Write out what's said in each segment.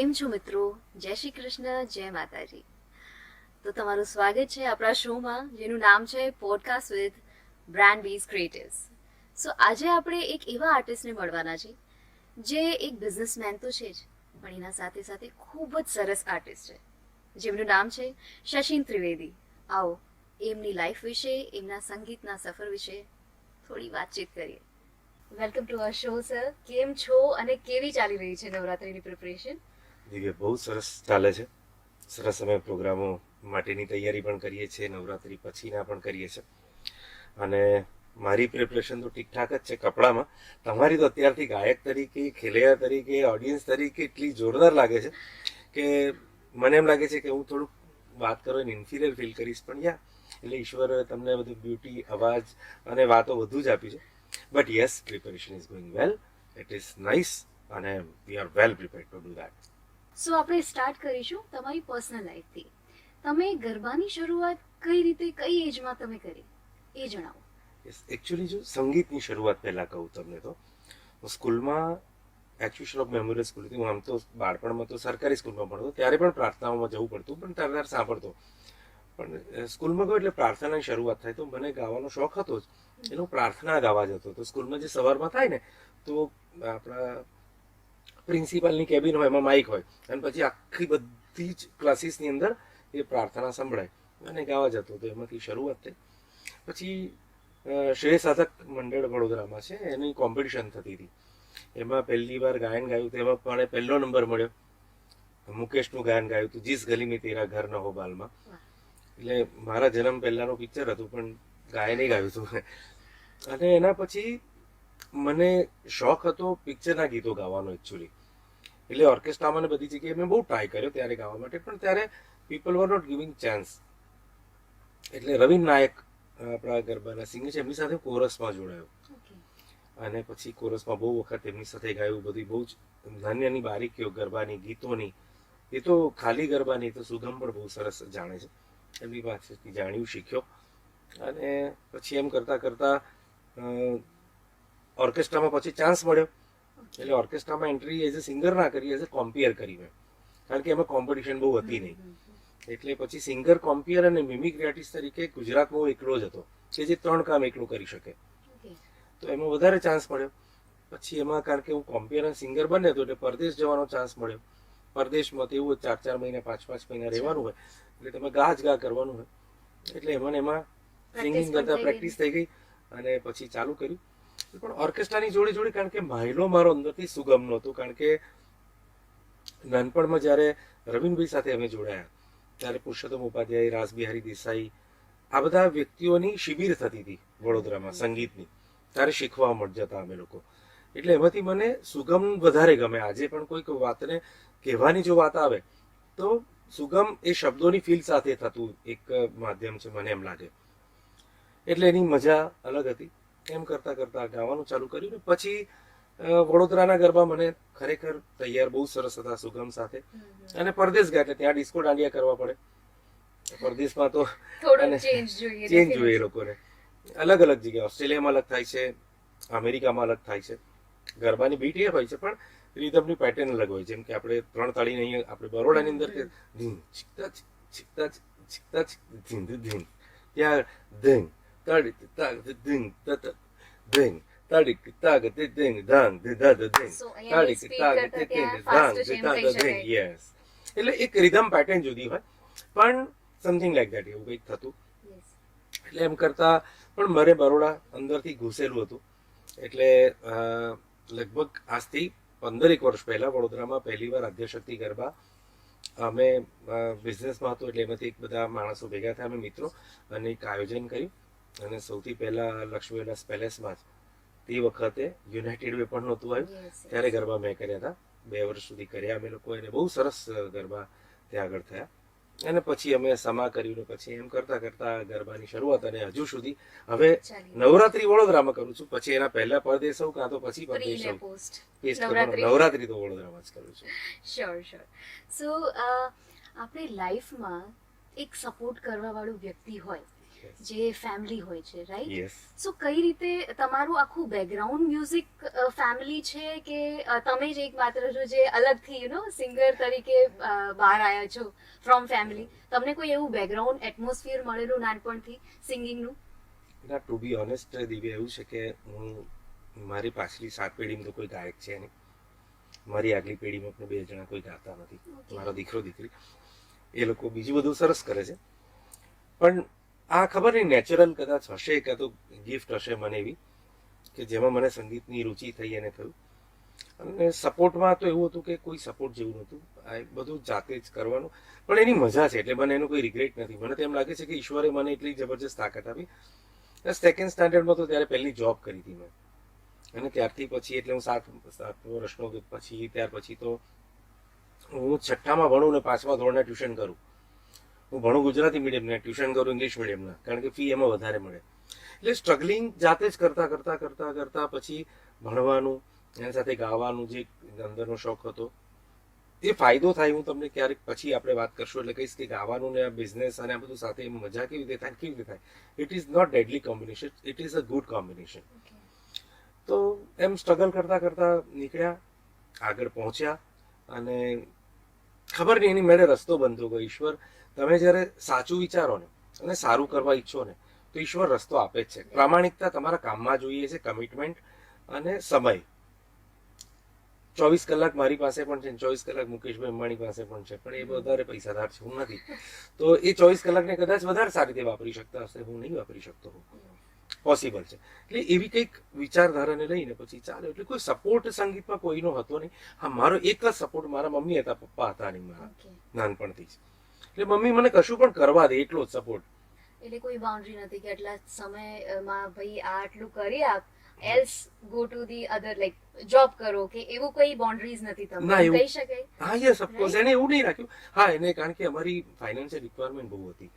કેમ છો મિત્રો? જય શ્રી કૃષ્ણ, જય માતાજી. તો તમારું સ્વાગત છે આપણા શોમાં જેનું નામ છે પોડકાસ્ટ વિથ બ્રાન્ડ બીઝ ક્રિએટિવ્સ. સો આજે આપણે એક એવા આર્ટિસ્ટને મળવાના છે જે એક બિઝનેસમેન તો છે જ, પણ એના સાથે સાથે ખૂબ જ સરસ આર્ટિસ્ટ છે જેમનું નામ છે શશિન ત્રિવેદી. આવો એમની લાઈફ વિશે, એમના સંગીતના સફર વિશે થોડી વાતચીત કરીએ. Welcome to our show sir. કેમ છો અને કેવી ચાલી રહી છે નવરાત્રિની પ્રિપરેશન? દિવ્ય, બહુ સરસ ચાલે છે. સરસ અમે પ્રોગ્રામો માટેની તૈયારી પણ કરીએ છીએ, નવરાત્રી પછીના પણ કરીએ છીએ. અને મારી પ્રિપરેશન તો ઠીકઠાક જ છે કપડામાં. તમારી તો અત્યારથી ગાયક તરીકે, ખેલૈયા તરીકે, ઓડિયન્સ તરીકે એટલી જોરદાર લાગે છે કે મને એમ લાગે છે કે હું થોડુંક વાત કરો એને ઇન્ફિરિયર ફીલ કરીશ, પણ યા એટલે ઈશ્વરે તમને બધું બ્યુટી, અવાજ અને વાતો બધું જ આપ્યું છે. But yes, preparation is going well. It is nice અને we are well prepared to do that. So આપણે સ્ટાર્ટ કરીશું તમારી પર્સનલ લાઈફથી. તમે ગરબાની શરૂઆત કઈ રીતે, કઈ એજમાં તમે કરી એ જણાવો. એકચ્યુઅલી જો સંગીતની શરૂઆત પહેલાં કહું તમને તો હું સ્કૂલમાં એક્ચ્યુઅલ ઓફ મેમોરિયલ સ્કૂલ હતી. હું આમ તો બાળપણમાં તો સરકારી સ્કૂલમાં ભણતો, ત્યારે પણ પ્રાર્થનાઓમાં જવું પડતું, પણ ત્યારે સાંભળતો. પણ સ્કૂલમાં ગયો એટલે પ્રાર્થનાની શરૂઆત થાય, તો મને ગાવાનો શોખ હતો જ એટલે હું પ્રાર્થના ગાવા જતો. તો સ્કૂલમાં જે સવારમાં થાય ને, તો આપણા પ્રિન્સિપાલની કેબિન હોય, એમાં માઇક હોય, અને પછી આખી બધી જ ક્લાસીસની અંદર એ પ્રાર્થના સંભળાય અને ગાવા જતો. તો એમાંથી શરૂઆત થઈ. પછી શ્રેય સાધક મંડળ વડોદરામાં છે, એની કોમ્પિટિશન થતી હતી. એમાં પહેલી વાર ગાયન ગાયું, તો એમાં પણ પહેલો નંબર મળ્યો. મુકેશનું ગાયન ગાયું હતું, જીસ ગલી મેં તેરા ઘર ન હો બાલમાં. એટલે મારા જન્મ પહેલાનું પિક્ચર હતું, પણ ગાયને ગાયું હતું. અને એના પછી મને શોખ હતો પિક્ચરના ગીતો ગાવાનો એકચ્યુઅલી. એટલે ઓર્કેસ્ટ્રામાં ને બધી જગ્યાએ મેં બહુ ટ્રાય કર્યો ત્યારે ગાવા માટે, પણ ત્યારે people were not giving chance. એટલે રવિન નાયક આપણા ગરબાના સિંગર છે, એમની સાથે કોરસમાં જોડાયો. અને પછી કોરસમાં બહુ વખત એમની સાથે ગાયું. બધી બહુ જ નાની બારીકીઓ ગરબાની, ગીતોની. એ તો ખાલી ગરબાની, તો સુગમ પણ બહુ સરસ જાણે છે. એમની પાસેથી જાણ્યું, શીખ્યો. અને પછી એમ કરતાં કરતાં ઓર્કેસ્ટ્રામાં પછી ચાન્સ મળ્યો. એટલે ઓર્કેસ્ટ્રામાં એન્ટ્રી એઝ અ સિંગર ના કરી, એઝ અ કોમ્પિયર કરી મેં, કારણ કે એમાં કોમ્પિટિશન બહુ હતી નહીં. એટલે પછી સિંગર, કોમ્પિયર અને મિમિક આર્ટિસ્ટ તરીકે ગુજરાતમાં હું એકલો જ હતો કે જે 3 કામ એકલો કરી શકે. તો એમાં વધારે ચાન્સ મળ્યો. પછી એમાં કારણ કે હું કોમ્પિયર અને સિંગર બને તો એટલે પરદેશ જવાનો ચાન્સ મળ્યો. પરદેશમાં તો એવું 4-4 મહિના, 5-5 મહિના રહેવાનું હોય, એટલે તમે ગા કરવાનું હોય. એટલે એમાં સિંગિંગ કરતા પ્રેક્ટિસ થઈ ગઈ અને પછી ચાલુ કર્યું. પણ ઓર્કેસ્ટ્રાની જોડે કારણ કે માયલો મારો અંદરથી સુગમ નહોતો, કારણ કે નાનપણમાં જ્યારે રવિનભાઈ સાથે અમે જોડાયા ત્યારે પુરુષોત્તમ ઉપાધ્યાય, રાસબિહારી દેસાઈ, આ બધા વ્યક્તિઓની શિબિર થતી હતી વડોદરામાં સંગીતની. ત્યારે શીખવા જતા અમે લોકો. એટલે એમાંથી મને સુગમ વધારે ગમે. આજે પણ કોઈક વાતને કહેવાની જો વાત આવે તો સુગમ એ શબ્દોની ફીલ સાથે થતું એક માધ્યમ છે, મને એમ લાગે. એટલે એની મજા અલગ હતી. એમ કરતાં કરતાં ગાવાનું ચાલુ કર્યું ને પછી વડોદરાના ગરબા મને ખરેખર તૈયાર બહુ સરસ હતા સુગમ સાથે. અને પરદેશ ગયા એટલે ત્યાં ડિસ્કો દાંડિયા કરવા પડે. પરદેશમાં તો ચેન્જ જોઈએ એ લોકોને. અલગ અલગ જગ્યાએ, ઓસ્ટ્રેલિયામાં અલગ થાય છે, અમેરિકામાં અલગ થાય છે. ગરબાની બીટ એ હોય છે, પણ રિધમની પેટર્ન અલગ હોય. જેમ કે આપણે 3 તાળીને અહીંયા આપણે બરોડાની અંદર કે ધીમ છીકતા છીકતા છીકતા ધીમ ધીમ, ત્યાં ધીમ તાડી તાગ ધીમ તત ધીમ તાડી તાગ ધીમ ધાંગ ધા ધીમ તાડી તાગ ધીમ ધાંગ ધા ધીમ. યસ, એટલે એક રિધમ પેટર્ન જુદી હોય, પણ સમથિંગ લાઈક દેટ એવું કંઈક થતું. એટલે એમ કરતા પણ મારે બરોડા અંદરથી ઘૂસેલું હતું. એટલે લગભગ આજથી 15 વર્ષ પહેલા વડોદરામાં પહેલી વાર આદ્યશક્તિ ગરબા અમે બિઝનેસમાં હતો, એટલે એમાંથી એક બધા માણસો ભેગા થયા, અમે મિત્રો, અને એક આયોજન કર્યું. અને સૌથી પહેલા લક્ષ્મી વિલાસ પેલેસમાં જ તે વખતે યુનાઇટેડ વે પણ નહોતું આવ્યું, ત્યારે ગરબા મેં કર્યા હતા. 2 વર્ષ સુધી કર્યા અમે લોકો. એને બહુ સરસ ગરબા ત્યાં આગળ થયા. અને પછી અમે સમા કર્યું ને પછી એમ કરતા કરતા ગરબાની શરૂઆત. અને હજુ સુધી હવે નવરાત્રી વડોદરામાં કરું છું. પછી એના પહેલા પરદેશ હોઉં કાં તો પછી પરદેશ હોઉં, નવરાત્રી તો વડોદરામાં જ કરું છું. શ્યોર. સો આપણે લાઈફમાં એક સપોર્ટ કરવા વાળું વ્યક્તિ હોય, જે ફેમિલી હોય છે, રાઈટ? યસ. સો કઈ રીતે તમારું આખું બેકગ્રાઉન્ડ મ્યુઝિક ફેમિલી છે કે તમે જ એકમાત્ર છો જે અલગથી સિંગર તરીકે બહાર આવ્યા છો ફ્રોમ ફેમિલી? તમને કોઈ એવું બેકગ્રાઉન્ડ એટમોસ્ફિયર મળેલું નાનપણથી સિંગિંગનું? ના, ટુ બી ઓનેસ્ટ દિવ્યા, એવું છે કે મારી પાછલી 7 પેઢીમાં તો કોઈ ગાયક છે નહીં. મારી આગલી પેઢીમાં પણ 2 જણા કોઈ ગાતા નથી. મારો દીકરો દીકરી એ લોકો બીજું બધું સરસ કરે છે. પણ આ ખબર નહીં નેચરલ કદાચ હશે કાં તો ગિફ્ટ હશે મને એવી કે જેમાં મને સંગીતની રુચિ થઈ અને થયું. અને સપોર્ટમાં તો એવું હતું કે કોઈ સપોર્ટ જેવું નહોતું. આ બધું જાતે જ કરવાનું, પણ એની મજા છે એટલે મને એનું કોઈ રિગ્રેટ નથી. મને તો એમ લાગે છે કે ઈશ્વરે મને એટલી જબરજસ્ત તાકાત આપી. સેકન્ડ સ્ટાન્ડર્ડમાં તો ત્યારે પહેલી જોબ કરી હતી મેં, અને ત્યારથી પછી એટલે હું 7 વર્ષનો પછી ત્યાર પછી તો હું 6ઠ્ઠામાં ભણું ને 5મા ધોરણના ટ્યુશન કરું. હું ભણું ગુજરાતી મીડિયમને, ટ્યુશન કરું ઇંગ્લિશ મીડિયમના, કારણ કે ફી એમાં વધારે મળે. એટલે સ્ટ્રગલિંગ જાતે જ કરતા પછી ભણવાનું, એની સાથે ગાવાનું જે અંદરનો શોખ હતો એ ફાયદો થાય. હું તમને ક્યારેક પછી આપણે વાત કરશું એટલે કહીશ કે ગાવાનું ને બિઝનેસ અને આ બધું સાથે મજા કેવી રીતે થાય, કેવી રીતે થાય. It is not deadly combination, it is a good combination. તો એમ સ્ટ્રગલ કરતા નીકળ્યા, આગળ પહોંચ્યા, અને ખબર નહીં એની મેળે રસ્તો બનતો ગયો. ઈશ્વર, તમે જ્યારે સાચું વિચારો ને અને સારું કરવા ઈચ્છો ને તો ઈશ્વર રસ્તો આપે જ છે. પ્રામાણિકતા તમારા કામમાં જોઈએ છે, કમિટમેન્ટ અને સમય. 24 કલાક મારી પાસે પણ છે, 24 કલાક મુકેશભાઈ અંબાણી પાસે પણ છે, પણ એ વધારે પૈસાદાર છે, હું નથી. તો એ 24 કલાકને કદાચ વધારે સારી રીતે વાપરી શકતા હશે, હું નહીં વાપરી શકતો હું. પોસિબલ છે. એટલે એવી કંઈક વિચારધારાને લઈને પછી ચાલો. એટલે કોઈ સપોર્ટ સંગીતમાં કોઈનો હતો નહીં. હા, મારો એક જ સપોર્ટ મારા મમ્મી હતા, પપ્પા હતા નહીં મારા, નાનપણથી જ. એટલે મમ્મી મને કશું પણ કરવા દે એટલો જ સપોર્ટ. એટલે કોઈ બાઉન્ડ્રી નથી કે આટલા સમયમાં ભાઈ આ આટલું કરી આપ, else go to the other, like job કરો, કે એવું કોઈ બાઉન્ડરીઝ નથી તમને કહી શકાય? હા, યસ, ઓફકોર્સ. એને એવું નહીં રાખ્યું. હા, એને કારણ કે અમારી ફાઇનાન્શિયલ રિક્વાયરમેન્ટ બહુ હતી.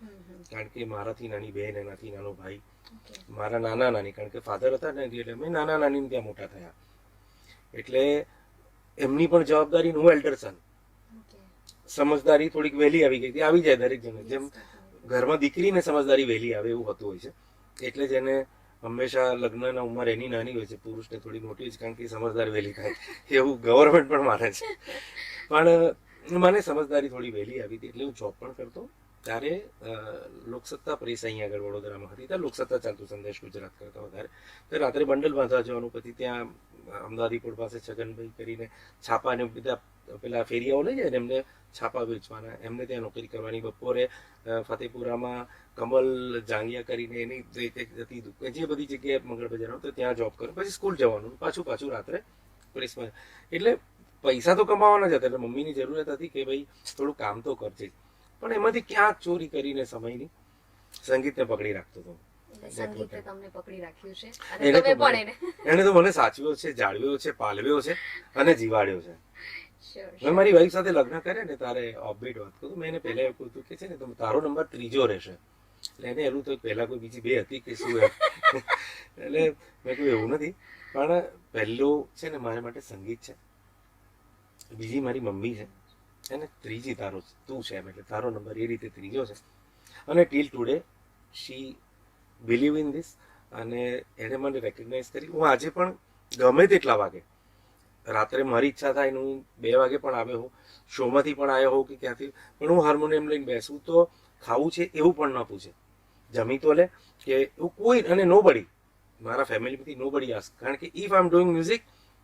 કારણ કે મારાથી નાની બહેન, એનાથી નાનો ભાઈ, મારા નાના નાની, કારણ કે ફાધર હતા ને એટલે અમે નાના નાની ત્યાં મોટા થયા. એટલે એમની પણ જવાબદારી, હું એલ્ડર સન, સમજદારી થોડીક વહેલી આવી ગઈ હતી. આવી જાય દરેક જણે, જેમ ઘરમાં દીકરીને સમજદારી વહેલી આવે એવું હોતું હોય છે. એટલે જ એને હંમેશા લગ્નના ઉંમર એની નાની હોય છે, પુરુષને થોડી મોટી હોય છે, કારણ કે સમજદારી વહેલી થાય એવું ગવર્મેન્ટ પણ માને છે. પણ મને સમજદારી થોડી વહેલી આવી હતી એટલે હું જોબ પણ કરતો. ત્યારે લોકસત્તા પ્રેસ અહીંયા આગળ વડોદરામાં હતી, ત્યાં લોકસત્તા ચાલતું, સંદેશ ગુજરાત કરતા વધારે. તો રાત્રે બંડલ બાંધવા જવાનું, પછી ત્યાં અમદાવાદીપુર પાસે છગનભાઈ કરીને છાપાને બધા પેલા ફેરિયાઓ લઈ જાય ને એમને છાપા વેચવાના, એમને ત્યાં નોકરી કરવાની. બપોરે ફતેપુરામાં કમલ જાંગિયા કરીને એની હતી, જે બધી જગ્યાએ મંગળ બજારમાં, તો ત્યાં જોબ કરો, પછી સ્કૂલ જવાનું, પાછું રાત્રે પ્રેસમાં. એટલે પૈસા તો કમાવાના જ હતા. એટલે મમ્મીની જરૂરત હતી કે ભાઈ થોડું કામ તો કરજે, પણ એમાંથી ક્યાંક ચોરી કરીને સમયની સંગીતને પકડી રાખતો હતો. એને તો મને સાચવ્યો છે, જાળવ્યો છે, પાલવ્યો છે અને જીવાડ્યો છે. મેં મારી વાઈફ સાથે લગ્ન કર્યા ને તારે ઓફબીટ વાત કરું, મેં એને પહેલા એવું કહ્યું કે છે ને તો તારો નંબર 3 રહેશે. એટલે એને એવું તો પહેલા કોઈ બીજી 2 હતી કે શું એમ. એટલે મેં કહ્યું એવું નથી, પણ પહેલું છે ને મારા માટે સંગીત છે, બીજી મારી મમ્મી છે, અને ત્રીજી તું છે એમ. એટલે તારો નંબર એ રીતે 3 છે. અને till today she believe in this, અને એને મને રેકગ્નાઇઝ કરી. હું આજે પણ ગમે તેટલા વાગે રાત્રે મારી ઈચ્છા થાય ને હું 2 વાગે પણ આવ્યો હોઉં, શોમાંથી પણ આવ્યો હોઉં કે ક્યાંથી, પણ હું હાર્મોનિયમ લઈને બેસું તો ખાવું છે એવું પણ ન પૂછે, જમી તો લે કે એવું કોઈ. અને નો બડી, મારા ફેમિલીમાંથી નો બડી આસ્ક, કારણ કે if I am doing music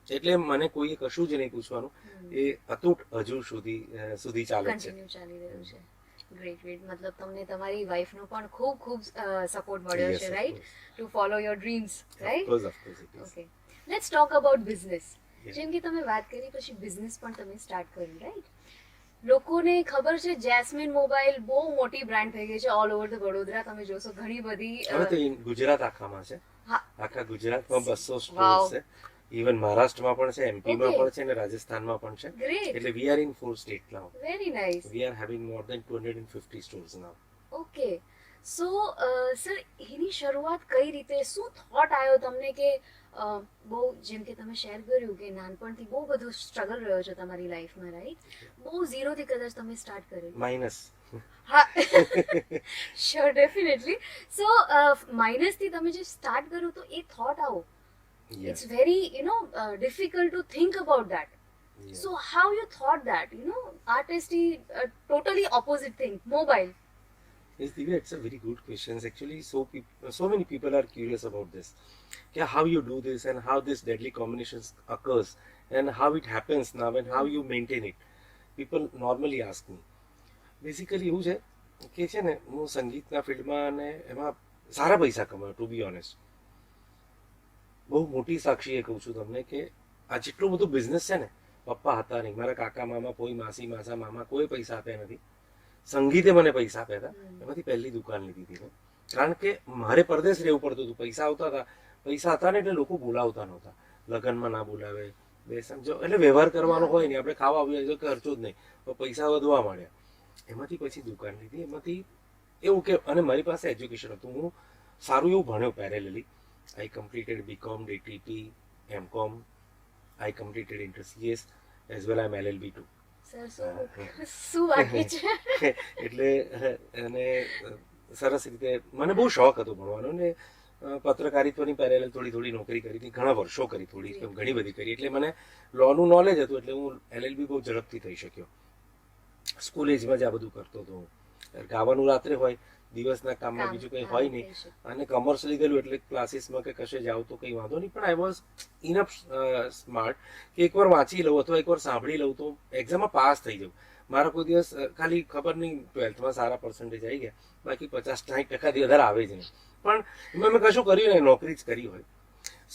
એટલે મને કોઈએ કશું જ નહીં પૂછવાનું. એ અતૂટ હજુ સુધી ચાલે છે. ગ્રેટ. મતલબ તમને તમારી વાઈફનો પણ ખૂબ ખૂબ સપોર્ટ મળ્યો છે, right, two follow your dreams, right? Okay, let's talk about business. જેમ કે તમે વાત કરી પછી બિઝનેસ પણ તમે સ્ટાર્ટ કર્યું, રાઈટ? લોકોને ખબર છે જેસ્મીન મોબાઈલ બહુ મોટી બ્રાન્ડ થઈ ગઈ છે ઓલ ઓવર ધ વડોદરા. તમે જોશો ઘણી બધી, હવે તો ગુજરાત આખામાં છે, આખા ગુજરાતમાં 200 સ્ટોર્સ છે. ઇવન મહારાષ્ટ્રમાં પણ છે, એમપીમાં પણ છે અને રાજસ્થાનમાં પણ છે. એટલે we are in 4 state now. Very nice. We are having more than 250 stores now. Okay, so sir એની શરૂઆત કઈ રીતે, શું થોટ આવ્યો તમને કે બહુ, જેમ કે તમે શેર કર્યું કે નાનપણથી બહુ બધો સ્ટ્રગલ રહ્યો છે તમારી લાઈફમાં, રાઈટ? બહુ ઝીરોથી કદાચ તમે સ્ટાર્ટ કરેલું. માઇનસ. હા, શ્યોર, ડેફિનેટલી. સો માઇનસથી તમે જે સ્ટાર્ટ કર્યું તો એ થોટ આવો, it's very difficult to think about that. So how you thought that, artist is totally opposite thing, mobile. Yes, Divya, it's a very good question. Actually, so many people are curious about this. Yeah, how you do this and how this deadly combinations occurs and how it happens now and how you maintain it. People normally ask me. Basically, એવું છે કે છે ને, હું સંગીતના ફિલ્ડમાં અને એમાં સારા પૈસા કમાયો, ટુ બી ઓનેસ્ટ. બહુ મોટી સાક્ષીએ કહું છું તમને કે આ જેટલું બધું બિઝનેસ છે ને, પપ્પા હતા નહીં, મારા કાકા મામા, કોઈ માસી માસા મામા, કોઈ પૈસા આપ્યા નથી. સંગીતે મને પૈસા આપ્યા હતા, એમાંથી પહેલી દુકાન લીધી હતી મેં. કારણ કે મારે પરદેશ રહેવું પડતું હતું, પૈસા આવતા હતા, પૈસા હતા ને એટલે લોકો બોલાવતા નહોતા, લગ્નમાં ના બોલાવે, બે સમજો, એટલે વ્યવહાર કરવાનો હોય નહીં, આપણે ખાવા આવીએ તો ખર્ચો જ નહીં, તો પૈસા વધવા માંડ્યા. એમાંથી પછી દુકાન લીધી. એમાંથી એવું કે, અને મારી પાસે એજ્યુકેશન હતું, હું સારું એવું ભણ્યો parallelly. I completed BCom, DTT, MCom. I completed Inter CS as well. I'm LLB too. Sir શું બાકી છે? એટલે અને સરસ રીતે મને બહુ શોખ હતો ભણવાનો ને પત્રકારિત્વની પેરેલલ થોડી નોકરી કરી હતી, ઘણા વર્ષો કરી, ઘણી બધી કરી. એટલે મને લોનું નોલેજ હતું, એટલે હું LLB બહુ ઝડપથી થઈ શક્યો. સ્કૂલ એજમાં જ આ બધું કરતો હતો. ગાવાનું રાત્રે હોય, દિવસના કામમાં બીજું કંઈ હોય નહીં, અને કોમર્સ લીધેલું એટલે ક્લાસીસમાં કે કશે જાવ તો કંઈ વાંધો નહીં. પણ આઈ વોઝ ઇનફ સ્માર્ટ કે એકવાર વાંચી લઉં અથવા એકવાર સાંભળી લઉં તો એક્ઝામમાં પાસ થઈ જાઉં. મારા કોઈ દિવસ ખાલી ખબર નહીં 12th સારા પર્સન્ટેજ આવી ગયા, બાકી 50-60% વધારે આવે જ નહીં. પણ એમાં મેં કશું કર્યું નહીં, નોકરી જ કરી હોય.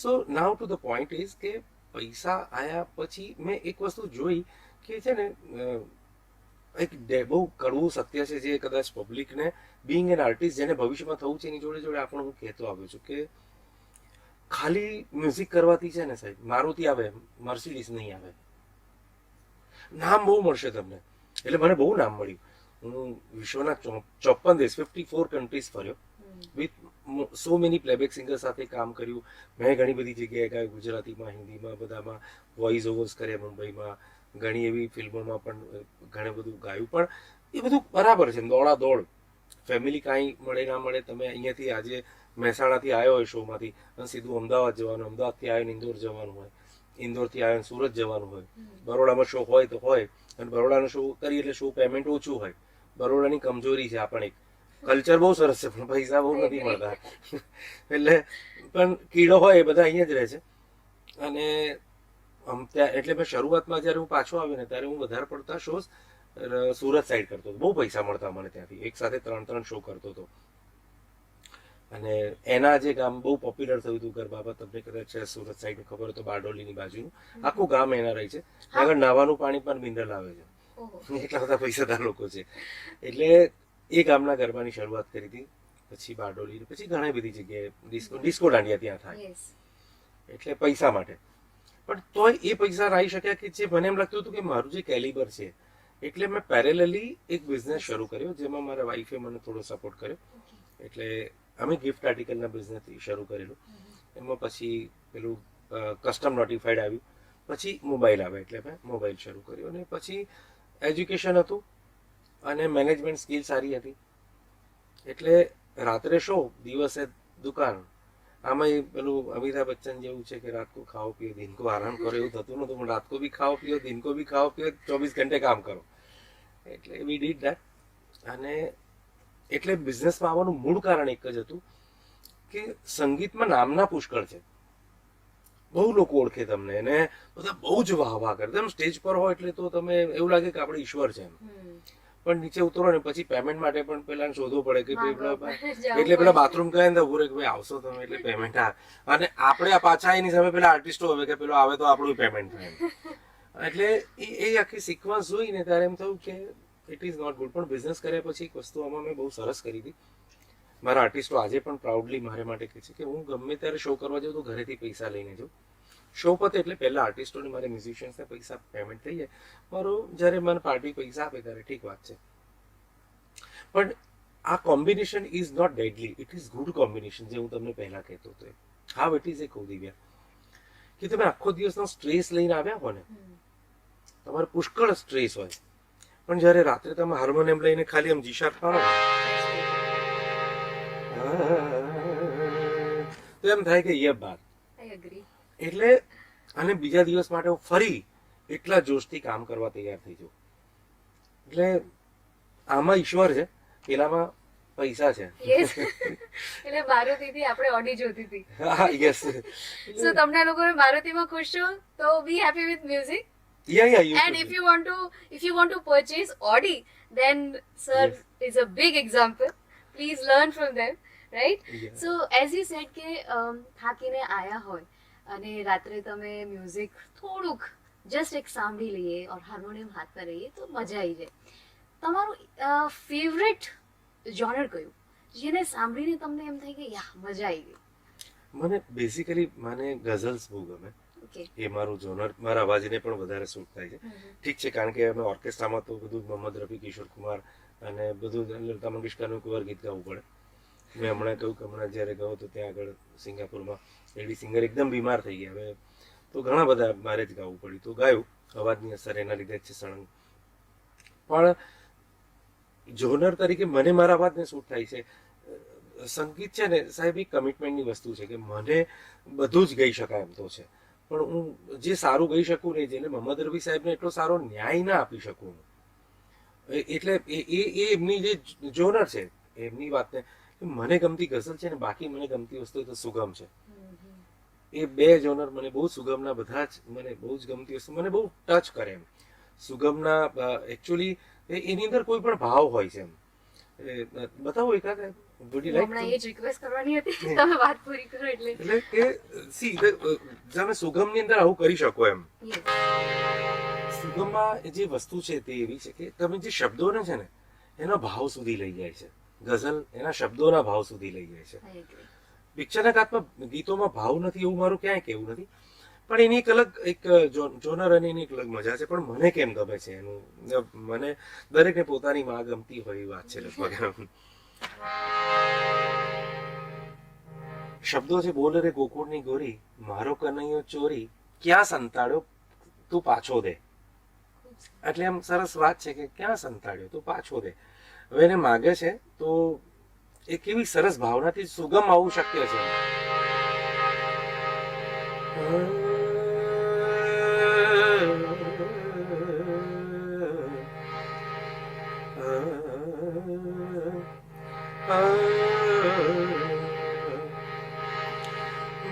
સો નાઉ ટુ ધ પોઈન્ટ ઇઝ કે પૈસા આવ્યા પછી મેં એક વસ્તુ જોઈ કે છે ને, એક બહુ કડવું સત્ય છે જે કદાચ પબ્લિકને, બિંગ એન આર્ટિસ્ટ જેને ભવિષ્યમાં થવું છે એની જોડે જોડે આપણને હું કહેતો આવ્યો છું કે ખાલી મ્યુઝિક કરવાથી છે ને સાહેબ, મારુતિ આવે, મર્સિડીઝ નહીં આવે. નામ બહુ મળશે તમને, એટલે મને બહુ નામ મળ્યું. હું વિશ્વના 54 દેશ, 54 કન્ટ્રીઝ ફર્યો, with so many playback singer સાથે કામ કર્યું. મેં ઘણી બધી જગ્યાએ ગાયું, ગુજરાતીમાં, હિન્દીમાં, બધામાં વોઇસ ઓવર્સ કર્યા, મુંબઈમાં ઘણી એવી ફિલ્મોમાં પણ ઘણું બધું ગાયું. પણ એ બધું બરાબર છે, દોડા દોડ, ફેમિલી કાંઈ મળે ના મળે. તમે અહીંયાથી આજે મહેસાણાથી આવ્યો હોય શોમાંથી અને સીધું અમદાવાદ જવાનું, અમદાવાદથી આવ્યો ને ઇન્દોર જવાનું હોય, ઇન્દોરથી આવ્યો ને સુરત જવાનું હોય, બરોડામાં શો હોય તો હોય, અને બરોડાનો શો કરીએ એટલે શો પેમેન્ટ ઓછું હોય. બરોડાની કમજોરી છે. આ પણ એક કલ્ચર બહુ સરસ છે, પણ પૈસા બહુ નથી મળતા. એટલે પણ કીડો હોય એ બધા અહીંયા જ રહે છે. અને એટલે મેં શરૂઆતમાં જ્યારે હું પાછો આવ્યો ને ત્યારે હું વધારે પડતા શોઝ સુરત સાઈડ કરતો હતો. બહુ પૈસા મળતા મને ત્યાંથી, એક સાથે 3 શો કરતો હતો. અને એના જે ગામ બહુ પોપ્યુલર થયું હતું, ગરબાબા, તમને કદાચ સુરત સાઈડ ખબર હોય તો, બારડોલીની બાજુનું આખું ગામ એના રહી છે. આગળ નાવાનું પાણી પણ મિનરલ આવે છે, એટલા બધા પૈસાદાર લોકો છે. એટલે એ ગામના ગરબાની શરૂઆત કરી હતી. પછી બારડોલી, પછી ઘણી બધી જગ્યાએ ડિસ્કો દાંડિયા ત્યાં થાય, એટલે પૈસા માટે. પણ તોય એ પૈસા આવી શક્યા કે જે મને એમ લાગતું હતું કે મારું જે કેલિબર છે. એટલે મેં પેરેલલી એક બિઝનેસ શરૂ કર્યો, જેમાં મારા વાઈફે મને થોડો સપોર્ટ કર્યો. એટલે અમે ગિફ્ટ આર્ટિકલના બિઝનેસ શરૂ કરેલું. એમાં પછી પેલું કસ્ટમ નોટિફાઈડ આવ્યું, પછી મોબાઈલ આવે એટલે મેં મોબાઈલ શરૂ કર્યો. અને પછી એજ્યુકેશન હતું અને મેનેજમેન્ટ સ્કિલ સારી હતી. એટલે રાત્રે શો, દિવસે દુકાન. આમાં પેલું અમિતાભ બચ્ચન જેવું છે કે રાત કો ખાઓ પીઓ દિન કો આરામ કરો, એવું થતું નતું. પણ રાત કો ભી ખાઓ પીઓ, દિન કો ભી ખાઓ પીઓ, 24 ઘંટે કામ કરો. એટલે વી ડીડ દેટ. અને એટલે બિઝનેસમાં આવવાનું મૂળ કારણ એક જ હતું કે સંગીતમાં નામના પુષ્કળ છે, બહુ લોકો ઓળખે તમને, અને બધા બહુ જ વાહ વાહ કરે. તમે સ્ટેજ પર હોય એટલે તો તમે એવું લાગે કે આપણે ઈશ્વર છે એમ. પણ નીચે ઉતરો ને પછી પેમેન્ટ માટે પણ પેલા શોધવું પડે કે એટલે પેલા બાથરૂમ કહે ને ઉભું રહે કે ભાઈ આવશો તમે એટલે પેમેન્ટ આવે. અને આપણે આ પાછા એની સામે પેલા આર્ટિસ્ટો હવે કે પેલો આવે તો આપણું પેમેન્ટ થાય. એટલે એ આખી સિક્વન્સ જોઈને ત્યારે એમ થયું કે ઇટ ઇઝ નોટ ગુડ. પણ બિઝનેસ કર્યા પછી એક વસ્તુ આમાં મેં બહુ સરસ કરી હતી. મારા આર્ટિસ્ટો આજે પણ પ્રાઉડલી મારે માટે કહે છે કે હું ગમે ત્યારે શો કરવા જાઉં તો ઘરેથી પૈસા લઈને જાઉં. શો પતે એટલે પહેલા આર્ટિસ્ટોને, મારે મ્યુઝિશિયન્સને પૈસા પેમેન્ટ થઈ જાય. મારું જ્યારે મને પાર્ટી પૈસા આપે ત્યારે ઠીક વાત છે. પણ આ combination is not deadly, it is good combination, જે હું તમને પહેલા કહેતો હતો. હાવ ઇટ ઇઝ એ કહું દિવ્યા, કે તમે આખો દિવસનો સ્ટ્રેસ લઈને આવ્યા હો ને, તમારે પુષ્કળ સ્ટ્રેસ હોય, પણ જ્યારે રાત્રે તમે હાર્મોનિયમ લઈને ખાલી આમ જીશાર પાડો તો એમ થાય કે યે બાત. એટલે અને બીજા દિવસ માટે હું ફરી એટલા જોશથી કામ કરવા તૈયાર થઈ જાઉં. એટલે આમાં ઈશ્વર છે, પેલામાં પૈસા છે. એટલે મારુતિથી આપણે ઓડી જોતી હતી. હા, યસ. સો તમને લોકોને મારુતિમાં ખુશ છો તો બી happy with music. Yeah, And if you want to purchase Audi, then sir is a big example. Please learn from them, right? Yeah. So as you said કે થાકીને આયા હોય અને રાત્રે તમે મ્યુઝિક થોડુંક જસ્ટ એક સાંભળી લઈએ ઓર હાર્મોનિયમ હાથમાં રહીએ તો મજા આવી જાય. તમારું ફેવરેટ જોનર કયું જેને સાંભળીને તમને એમ થાય કે યા મજા આવી ગઈ? મને બેઝિકલી ગઝલ્સ બહુ ગમે. એ મારું જોનર, મારા અવાજને પણ વધારે સૂટ થાય છે. ઠીક છે, કારણ કે અમે ઓર્કેસ્ટ્રામાં તો બધું મોહમ્મદ રફી, કિશોર કુમાર અને બધું લતા મંગેશકરનું કવર ગીત ગાવું પડે. મેં હમણાં કહ્યું કે હમણાં જ્યારે ગયો તો ત્યાં આગળ સિંગાપુરમાં લેડી સિંગર એકદમ બીમાર થઈ ગયા, હવે તો ઘણા બધા મારે જ ગાવું પડ્યું, તો ગાયું. અવાજની અસર એના લીધે જ છે સળંગ. પણ જોનર તરીકે મને મારા અવાજને સૂટ થાય છે. સંગીત છે ને સાહેબ, એ કમિટમેન્ટની વસ્તુ છે કે મને બધું જ ગાઈ શકાય એમ તો છે, પણ હું જે સારું ગાઈ શકું ને, જેને મોહમ્મદ રફી સાહેબને એટલો સારો ન્યાય ના આપી શકું, એટલે એ એમની જે જોનર છે એમની વાતને, મને ગમતી ગઝલ છે ને, બાકી મને ગમતી વસ્તુ તો સુગમ છે. એ બે જોનર મને બહુ, સુગમના બધા જ મને બહુ જ ગમતી વસ્તુ, મને બહુ ટચ કરે એમ. સુગમના એકચ્યુઅલી એની અંદર કોઈ પણ ભાવ હોય છે એમ. બતાવો એકાદ. હમણાં એ જ રિક્વેસ્ટ કરવાની હતી, તમે વાત પૂરી કરો એટલે કે સી તમે સુગમની અંદર આવું કરી શકો એમ. સુગમમાં જે વસ્તુ છે તે એવી છે કે તમે જે શબ્દોને છે ને એના ભાવ સુધી લઈ જાય છે. ગઝલ એના શબ્દોના ભાવ સુધી લઈ જાય છે. પિક્ચરના કાતમાં ગીતોમાં ભાવ નથી એવું મારું ક્યાંય કહેવું નથી, પણ એની એક અલગ એક જોનર અને એની એક અલગ મજા છે. પણ મને કેમ ગમે છે એનું, મને દરેકને પોતાની માં ગમતી હોય એ વાત છે લગભગ. શબ્દો છે, બોલ રે ગોકુળની ગોરી, મારો કનૈયો ચોરી, ક્યાં સંતાડ્યો તું પાછો દે. એટલે એમ સરસ વાત છે કે ક્યાં સંતાડ્યો તું પાછો દે. હવે એને માગે છે તો એ કેવી સરસ ભાવનાથી સુગમ આવું શક્ય છે.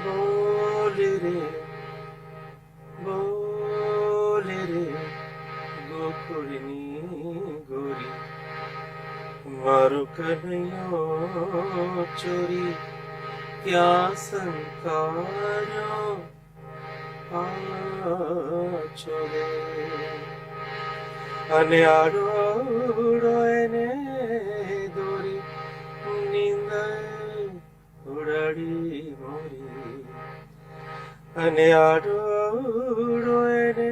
બોલે રે ગોકુળની ગોરી, મારો કનૈયો ચોરી, ક્યાં સંતાડ્યો પાછો દે. અને આડો એને દોરી, નીંદર ઉડાડી મોરી. અને આડો એને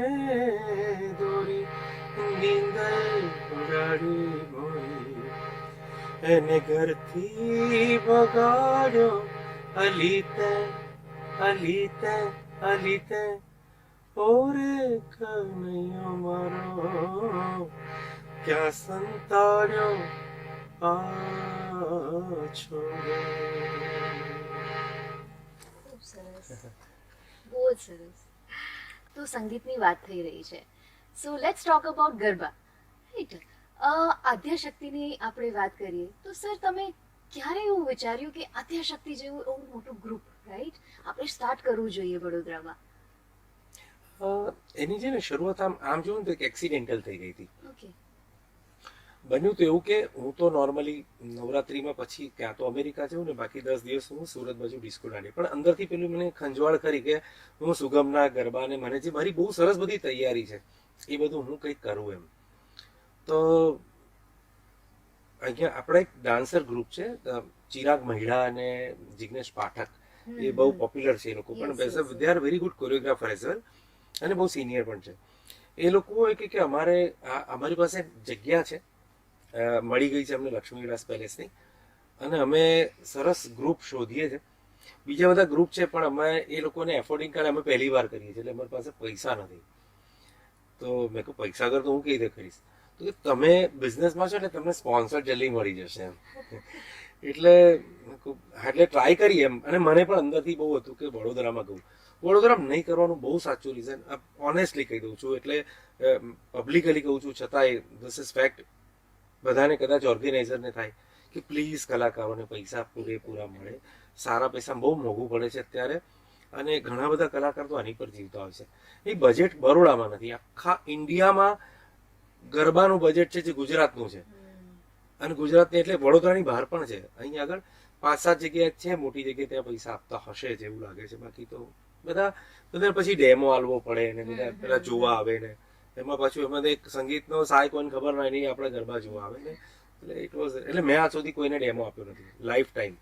દોરી, નીંદર ઉડાડી મોરી. એને ઘરથી બગાડ્યો અલીતે અલીતે અલીતે, ઓરે કનૈયો મારો, ક્યાં સંતાડ્યો પાછો દે. ખૂબ સરસ, બહુ જ સરસ. તો સંગીતની વાત થઈ રહી છે, so let's talk about garba, right? આદ્યશક્તિની આપણે વાત કરીએ તો સર તમે ક્યારે એવું વિચાર્યું કે આદ્યશક્તિ જેવું એવું મોટું ગ્રુપ, રાઈટ, આપણે સ્ટાર્ટ કરવું જોઈએ વડોદરામાં? એની છે ને શરૂઆત આમ જોઉં ને તો એક એક્સિડેન્ટલ થઈ ગઈ હતી. ઓકે. બન્યું તો એવું કે હું તો નોર્મલી નવરાત્રીમાં પછી ક્યાં તો અમેરિકા જઉં ને, બાકી 10 દિવસ હું સુરત બાજુ ડિસ્કો દાંડી. પણ અંદરથી પેલું મને ખંજવાળ કરી કે હું સુગમના ગરબાને મને જે મારી બહુ સરસ બધી તૈયારી છે એ બધું હું કંઈક કરું એમ. તો અહીંયા આપણા એક ડાન્સર ગ્રુપ છે, ચિરાગ મહિડા અને જિગ્નેશ પાઠક, એ બહુ પોપ્યુલર છે એ લોકો, પણ they are very good choreographer as well, અને બહુ સિનિયર પણ છે. એ લોકો કે અમારે અમારી પાસે જગ્યા છે મળી ગઈ છે અમને લક્ષ્મી વિલાસ પેલેસની, અને અમે સરસ ગ્રુપ શોધીએ છીએ. બીજા બધા ગ્રુપ છે પણ અમે એ લોકોને એફોર્ડિંગ કરે અમે પહેલી વાર કરીએ છીએ, એટલે અમારી પાસે પૈસા નથી. તો મેં કહું પૈસા કર તો હું કેવી રીતે કરીશ, તો કે તમે બિઝનેસમાં છો એટલે તમને સ્પોન્સર જલ્દી મળી જશે એમ. એટલે ટ્રાય કરીએ એમ. અને મને પણ અંદરથી બહુ હતું કે વડોદરામાં કહું, વડોદરામાં નહીં કરવાનું બહુ સાચું રીઝન ઓનેસ્ટલી કહી દઉં છું, એટલે પબ્લિકલી કહું છું, છતાંય ધીસ ઇઝ ફેક્ટ. બધાને કદાચ ઓર્ગેનાઇઝરને થાય કે પ્લીઝ કલાકારોને પૈસા પૂરેપૂરા મળે. સારા પૈસા બહુ મોંઘું પડે છે અત્યારે, અને ઘણા બધા કલાકાર તો આની પર જીવતા હોય છે. એ બજેટ બરોડામાં નથી, આખા ઇન્ડિયામાં ગરબાનું બજેટ છે જે ગુજરાતનું છે, અને ગુજરાતની એટલે વડોદરાની બહાર પણ છે. અહીં આગળ 5-7 જગ્યાએ છે મોટી જગ્યાએ, ત્યાં પૈસા આપતા હશે જેવું લાગે છે. બાકી તો બધા પછી ડેમો આલવો પડે ને બધા પેલા જોવા આવે ને, એમાં પાછું એમાં એક સંગીતનો સાય કોઈને ખબર ના નહીં, આપણે ગરબા જોવા આવે ને. એટલે મેં આજ સુધી કોઈને ડેમો આપ્યો નથી લાઈફ ટાઈમ.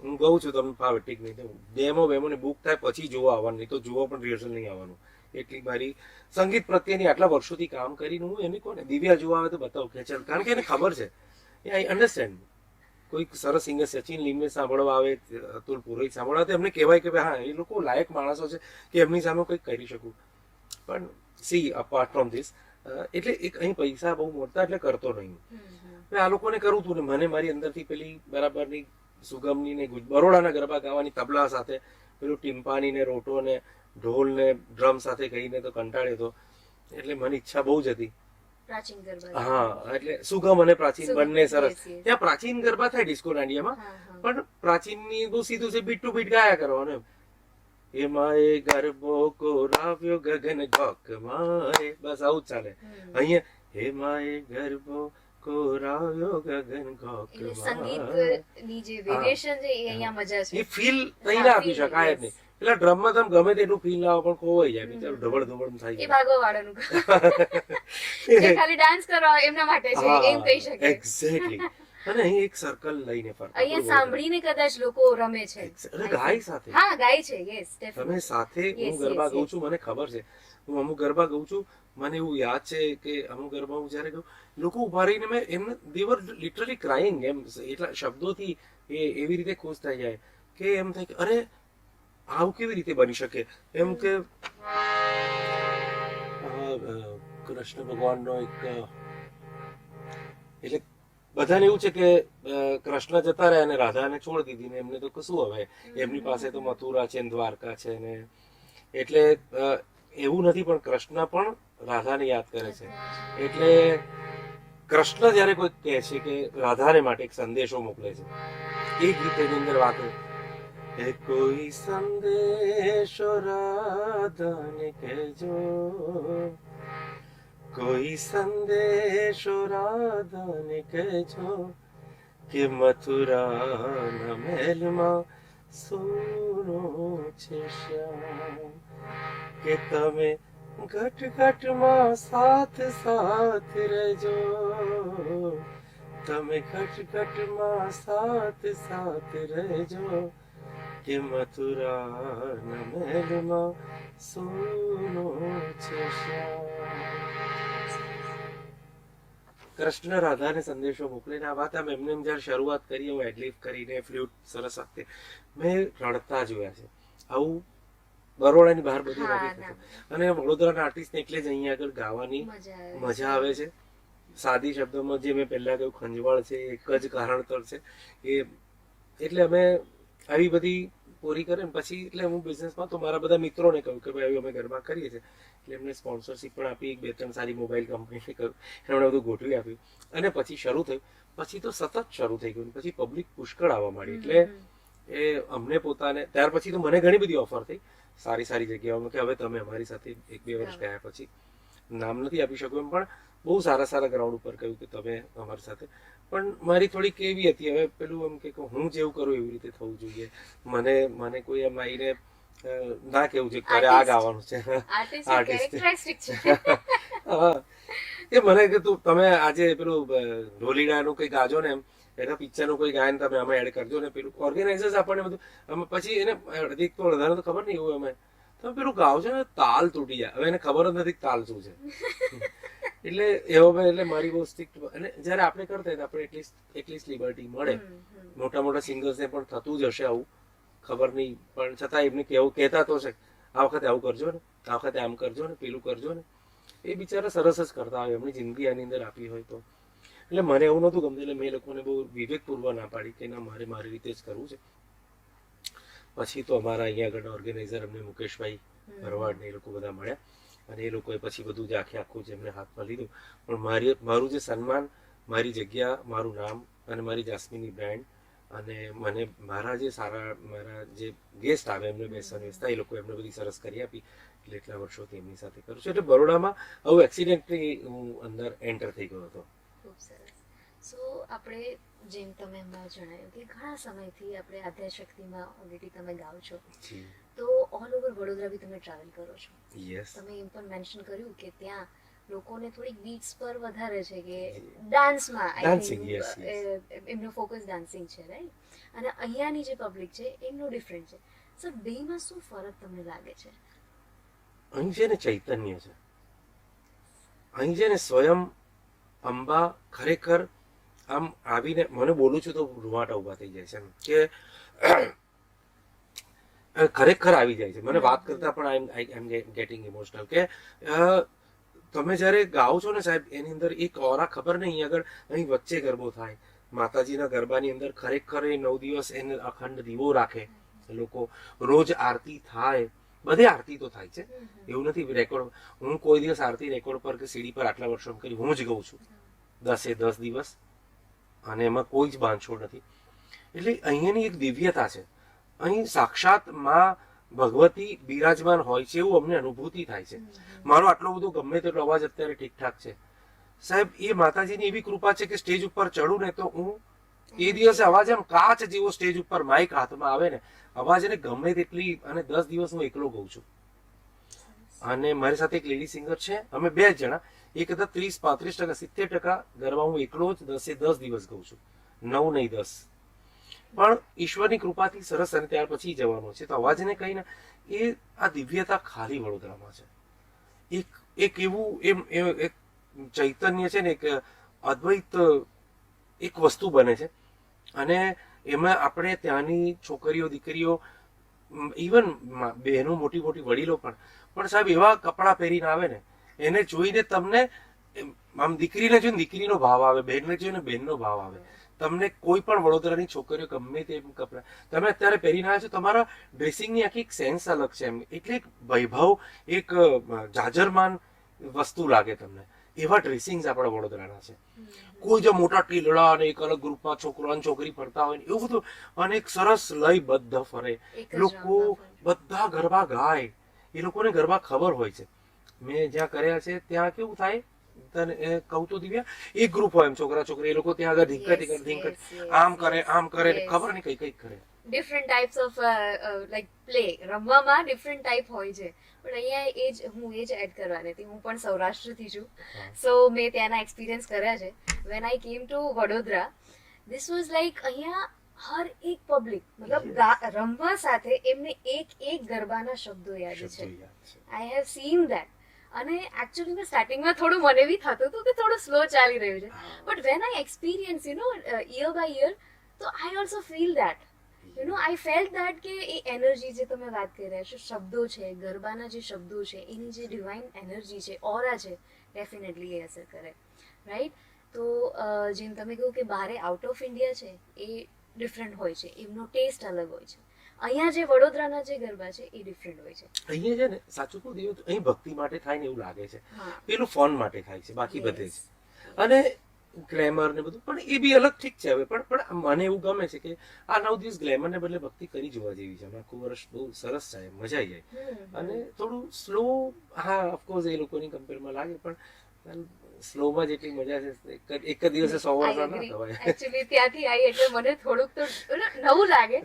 હું કહું છું તમને ફાવે ઠીક નહીં, ડેમો વેમો ને બુક થાય પછી જોવા આવવાનું, નહીં તો જોવા પણ રિહર્સલ નહીં આવવાનું. એટલી મારી સંગીત પ્રત્યેની આટલા વર્ષોથી કામ કરીને હું એને કોને દિવ્યા જોવા આવે તો બતાવું કે ચાલ, કારણ કે એને ખબર છે, આઈ અન્ડરસ્ટેન્ડ. કોઈ સરસ સિંગર સચિન લીંબે સાંભળવા આવે, અતુલ પુરોહિત સાંભળવા, તો એમને કહેવાય કે હા એ લોકો લાયક માણસો છે કે એમની સામે કંઈક કરી શકું. પણ સી અપાર્ટ ફ્રોમ ધીસ, એટલે એક અહીં પૈસા બહુ મળતા એટલે કરતો નહીં. આ લોકોને કરવું હતું ને મને મારી અંદરથી પેલી બરાબરની સુગમની ને બરોડાના ગરબા ગાવાની તબલા સાથે પેલું ટીમ્પાની ને રોટો ને ઢોલ ને ડ્રમ સાથે કહીને તો કંટાળ્યો હતો. એટલે મને ઈચ્છા બહુ જ હતી. હા, એટલે સુગમ અને પ્રાચીન બંને સરસ. ત્યાં પ્રાચીન ગરબા થાય ડિસ્કો દાંડિયામાં, પણ પ્રાચીનની બહુ સીધું છે, બીટ ટુ બીટ ગાયા કરવાનું એમ. એમાં એ ગરબો કોરાવ્યો ગગન ગોકમાં, બસ આવું જ ચાલે. અહીંયા એમાં એ ગરબો કોરાવ્યો ગગન ગોકમાં, સંગીતની જે વેરિએશન છે એ અહીંયા મજા છે. એ ફીલ અહીં ના આપી શકાય જ નહીં. એટલે ડ્રમમાં તમે ગમે તેટલું ફીલ લાવો પણ ખોવાઈ જાય, બિચારો ઢબળ ઢબળ થાય. એ ભાગવા વાળાનું જે ખાલી ડાન્સ કરવા એમના માટે છે એમ કહી શકાય. એક્ઝેક્ટલી. અને અહીં એક સર્કલ લઈને ફરતા, અહીંયા સાંભળીને કદાચ લોકો રમે છે, અને ગાય સાથે. હા ગાય છે, યસ તમે સાથે. હું ગરબા ગાઉં છું, મને ખબર છે, હું અમુક ગરબા ગાઉં છું, મને એવું યાદ છે કે અમુક ગરબા હું જયારે ગાઉં લોકો ઉભા રહીને મેં એમને દે વર લિટરલી ક્રાઇંગ એમ, એટલા શબ્દોથી એ એવી રીતે ખુશ થઈ જાય કે એમ થાય કે અરે આવું કેવી રીતે બની શકે એમ. કે કૃષ્ણ ભગવાનનો એક એટલે બધાને એવું છે કે કૃષ્ણ જતા રહ્યા અને રાધાને છોડી દીધી ને એમને તો કશું હવે, એમની પાસે તો મથુરા છે ને દ્વારકા છે ને, એટલે એવું નથી. પણ કૃષ્ણ પણ રાધાને યાદ કરે છે. એટલે કૃષ્ણ જયારે કોઈ કહે છે કે રાધાને માટે એક સંદેશો મોકલે છે, એ ગીતની અંદર વાત એ કોઈ સંદેશો રાધાને કહેજો, કોઈ સંદેશો રાધાને કહેજો કે મથુરાના મહેલમાં સોનો છે શ્યામ, કે તમે ઘટ ઘટમાં સાથ સાથ રહેજો, તમે ઘટ ઘટમાં સાથ સાથ રહેજો, કે મથુરાના મહેલમાં સોનો છે શ્યામ. કૃષ્ણ રાધાને સંદેશો મોકલીને આ વાત આમ એમને જયારે શરૂઆત કરી, હું એડલિફ કરીને ફ્લ્યુટ સરસ સાથે મેં રડતા જોયા છે. આવું બરોડાની બહાર બધું નથી થતું. અને વડોદરાના આર્ટિસ્ટને એટલે જ અહીંયા આગળ ગાવાની મજા આવે છે. સાદી શબ્દોમાં જે મેં પહેલા કહ્યું ખંજવાળ છે, એક જ કારણતર છે એ. એટલે અમે આવી બધી પૂરી કરે ને પછી એટલે હું બિઝનેસમાં તો મારા બધા મિત્રોને કહ્યું કે ભાઈ અમે ગરબા કરીએ છીએ, એટલે એમને સ્પોન્સરશીપ પણ આપી, 2-3 સારી મોબાઈલ કંપનીને કહ્યું, એમણે બધું ગોઠવી આપ્યું. અને પછી શરૂ થયું, પછી તો સતત શરૂ થઈ ગયું, પછી પબ્લિક પુષ્કળ આવવા માંડી. એટલે એ અમને પોતાને ત્યાર પછી તો મને ઘણી બધી ઓફર થઈ સારી સારી જગ્યાઓમાં કે હવે તમે અમારી સાથે 1-2 વર્ષ ગયા પછી, નામ નથી આપી શકું એમ, પણ બહુ સારા સારા ગ્રાઉન્ડ ઉપર કહ્યું કે તમે અમારી સાથે. પણ મારી થોડીક એવી હતી, હવે પેલું એમ કે હું જેવું કરું એવી રીતે થવું જોઈએ. મને કોઈ એમ આવીને ના કેવું છે તારે આ ગાવાનું છે, આર્ટિસ્ટ હા, એ મને કે તું તમે આજે પેલું ઢોલીડાનું કઈ ગાજો ને એમ, એના પિક્ચરનું કોઈ ગાયન તમે અમે એડ કરજો ને, પેલું ઓર્ગેનાઇઝર્સ આપણને બધું અમે પછી એને અડધી તો અડધાને તો ખબર નહીં એવું અમે તમે પેલું ગાવ છો ને તાલ તૂટી જાય, હવે એને ખબર જ નથી તાલ શું છે. એટલે એવો એટલે મારી બહુ સ્ટ્રિક્ટ, અને જ્યારે આપણે કરતા હતા આપણે એટલીસ્ટ લિબર્ટી મળે. મોટા મોટા સિંગર્સને પણ થતું જ હશે આવું, ખબર નહીં, પણ છતાં એમને કેવું કહેતા તો છે, આ વખતે આવું કરજો ને, આ વખતે આમ કરજો ને, પેલું કરજો ને. એ બિચારા સરસ જ કરતા હોય, એમની જિંદગી આની અંદર આપી હોય તો. એટલે મને એવું નહોતું ગમતું, એટલે મેં લોકોને બહુ વિવેકપૂર્વક ના પાડી કે ના, મારે મારી રીતે જ કરવું છે. પછી તો અમારા અહીંયા આગળ ઓર્ગેનાઇઝર અમને મુકેશભાઈ ભરવાડ ને એ લોકો બધા મળ્યા, અને એ લોકોએ પછી બધું જ આખું જ એમને હાથમાં લીધું. પણ મારું જે સન્માન, મારી જગ્યા, મારું નામ અને મારી જાસ્મીનની બ્રાન્ડ, અને મને મારા જે ગેસ્ટ આવે એમને બેસવાની વ્યવસ્થા એ લોકો એમને બધી સરસ કરી આપી. એટલે એટલા વર્ષોથી એમની સાથે કરું છું. એટલે બરોડામાં આવું એક્સિડેન્ટલી હું અંદર એન્ટર થઈ ગયો હતો. ખૂબ સરસ. સો આપણે જેમ તમે હમણાં જણાવ્યું કે ઘણા સમયથી આપણે આદ્યાશક્તિમાં ઓલરેડી તમે ગાઓ છો, તો ઓલ ઓવર વડોદરા બી તમે ટ્રાવેલ કરો છો. યસ. તમે એમ પણ મેન્શન કર્યું કે ત્યાં લોકોને થોડીક બીટ્સ પર વધારે છે કે ડાન્સમાં, આઈ થિંક એમનો ફોકસ ડાન્સિંગ છે, રાઈટ? અને અહીંયાની જે પબ્લિક છે એમનું ડિફરન્ટ છે. સો બેમાં શું ફરક તમને લાગે છે? અહીં છે ને ચૈતન્ય છે, અહીં છે ને સ્વયં અંબા ખરેખર આમ આવીને, મને બોલું છું તો રૂવાટા ઉભા થઈ જાય છે, કે ખરેખર આવી જાય છે. મને વાત કરતા પણ આઈ એમ ગેટિંગ ઇમોશનલ, કે તમે જ્યારે ગાઓ છો ને સાહેબ, એની અંદર એક ઓરા, ખબર નહીં, અહીં આગળ અહીં વચ્ચે ગરબો થાય માતાજીના ગરબાની અંદર, ખરેખર એ 9 દિવસ એને અખંડ દીવો રાખે લોકો, રોજ આરતી થાય, બધે આરતી તો થાય છે, એવું નથી રેકોર્ડ, હું કોઈ દિવસ આરતી રેકોર્ડ પર કે સીડી પર આટલા વર્ષો કરી હું જ ગઉં છું 10 દિવસ, અને એમાં કોઈ જ બાંધછોડ નથી. એટલે અહીંયાની એક દિવ્યતા છે, અહીં સાક્ષાત માં ભગવતી બિરાજમાન હોય છે એવું અમને અનુભૂતિ થાય છે. મારો આટલો બધો ગમે તેટલો અવાજ અત્યારે ઠીકઠાક છે સાહેબ, એ માતાજીની એવી કૃપા છે કે સ્ટેજ ઉપર ચડું ને તો હું એ દિવસે અવાજ એમ કાચ જેવો સ્ટેજ ઉપર માઇક હાથમાં આવે ને, અવાજ એને ગમે તેટલી, અને 10 દિવસ હું એકલો ગઉં છું. અને મારી સાથે એક લેડી સિંગર છે, અમે 2 જણા, એ કદાચ 30-35%, 70% ગરબા હું એકલો જ 10 દિવસ ગઉં છું, 9 નહીં 10. પણ ઈશ્વરની કૃપાથી સરસ, અને ત્યાર પછી જવાનું છે. તો અવાજને કઈ ને, એ આ દિવ્યતા ખાલી વડોદરામાં છે. એક એવું એક ચૈતન્ય છે ને, એક અદ્વૈત એક વસ્તુ બને છે. અને એમાં આપણે ત્યાંની છોકરીઓ, દીકરીઓ, ઇવન બહેનો, મોટી મોટી વડીલો પણ સાહેબ એવા કપડાં પહેરીને આવે ને, એને જોઈને તમને આમ દીકરીને જોઈને દીકરીનો ભાવ આવે, બહેનને જોઈને બહેનનો ભાવ આવે. તમને કોઈ પણ વડોદરાની છોકરીઓ ગમે તે કપડાં તમે અત્યારે પહેરીને આવ્યા છો, તમારા ડ્રેસિંગની આખી એક સેન્સ અલગ છે એમ, એટલે એક વૈભવ, એક જાજરમાન વસ્તુ લાગે તમને. એવા ડ્રેસિંગ આપણા વડોદરાના છે. કોઈ જો મોટા ટીલડા અને એક અલગ ગ્રુપમાં છોકરો અને છોકરી ફરતા હોય ને એવું બધું, અને એક સરસ લયબદ્ધ ફરે, લોકો બધા ગરબા ગાય, એ લોકોને ગરબા ખબર હોય છે. મેં જ્યાં કર્યા છે ત્યાં કેવું થાય, તને કહું તો દિવ્યા, એક ગ્રુપ હોય એમ, છોકરા છોકરી, એ લોકો ત્યાં આગળ ધીંકટ આમ કરે ખબર નહીં કઈ કરે. Different types of like play રમવામાં ડિફરન્ટ ટાઈપ હોય છે. પણ અહીંયા હું એ જ એડ કરવાની હતી, હું પણ સૌરાષ્ટ્રથી છું, સો મેં ત્યાંના એક્સપિરિયન્સ કર્યા છે. When I came to Vadodara, this was like અહીંયા હર એક પબ્લિક, મતલબ રમવા સાથે એમને એક ગરબાના શબ્દો યાદ છે. I have seen that. અને એકચ્યુઅલી સ્ટાર્ટિંગમાં થોડું મને બી થતું હતું કે થોડું સ્લો ચાલી રહ્યું છે, but when I experience year by year, તો I also feel that, I felt that કે એ એનર્જી જે તમે વાત કરી રહ્યા છો, શબ્દો છે, ગરબાના જે શબ્દો છે, એની જે ડિવાઇન એનર્જી છે, ઓરા છે, ડેફિનેટલી એ અસર કરે, રાઈટ? તો જેમ તમે કહ્યું કે બહારે આઉટ ઓફ ઇન્ડિયા છે એ ડિફરન્ટ હોય છે, એમનો ટેસ્ટ અલગ હોય છે. અહીંયા જે વડોદરાના જે ગરબા છે એ ડિફરન્ટ હોય છે. અહીંયા છે ને, સાચું કહું દેવું, અહીં ભક્તિ માટે થાય ને એવું લાગે છે, પેલું ફન માટે થાય છે, બાકી બધે જ. અને ગ્લેમર ને બધું પણ એ બી અલગ ઠીક છે હવે, પણ મને એવું ગમે છે કે આ 9 દિવસ ગ્લેમર ને બદલે ભક્તિ કરી જોવા જેવી છે. આખું વર્ષ બહુ સરસ જાય, મજા આવી જાય. અને થોડું સ્લો, હા ઓફકોર્સ એ લોકોની કમ્પેરમાં લાગે, પણ સ્લોમાં જેટલી મજા છે એક જ દિવસે 100 વર્ષ ના થવાય. એકચ્યુઅલી ત્યાંથી આવી એટલે મને થોડુંક તો નવું લાગે,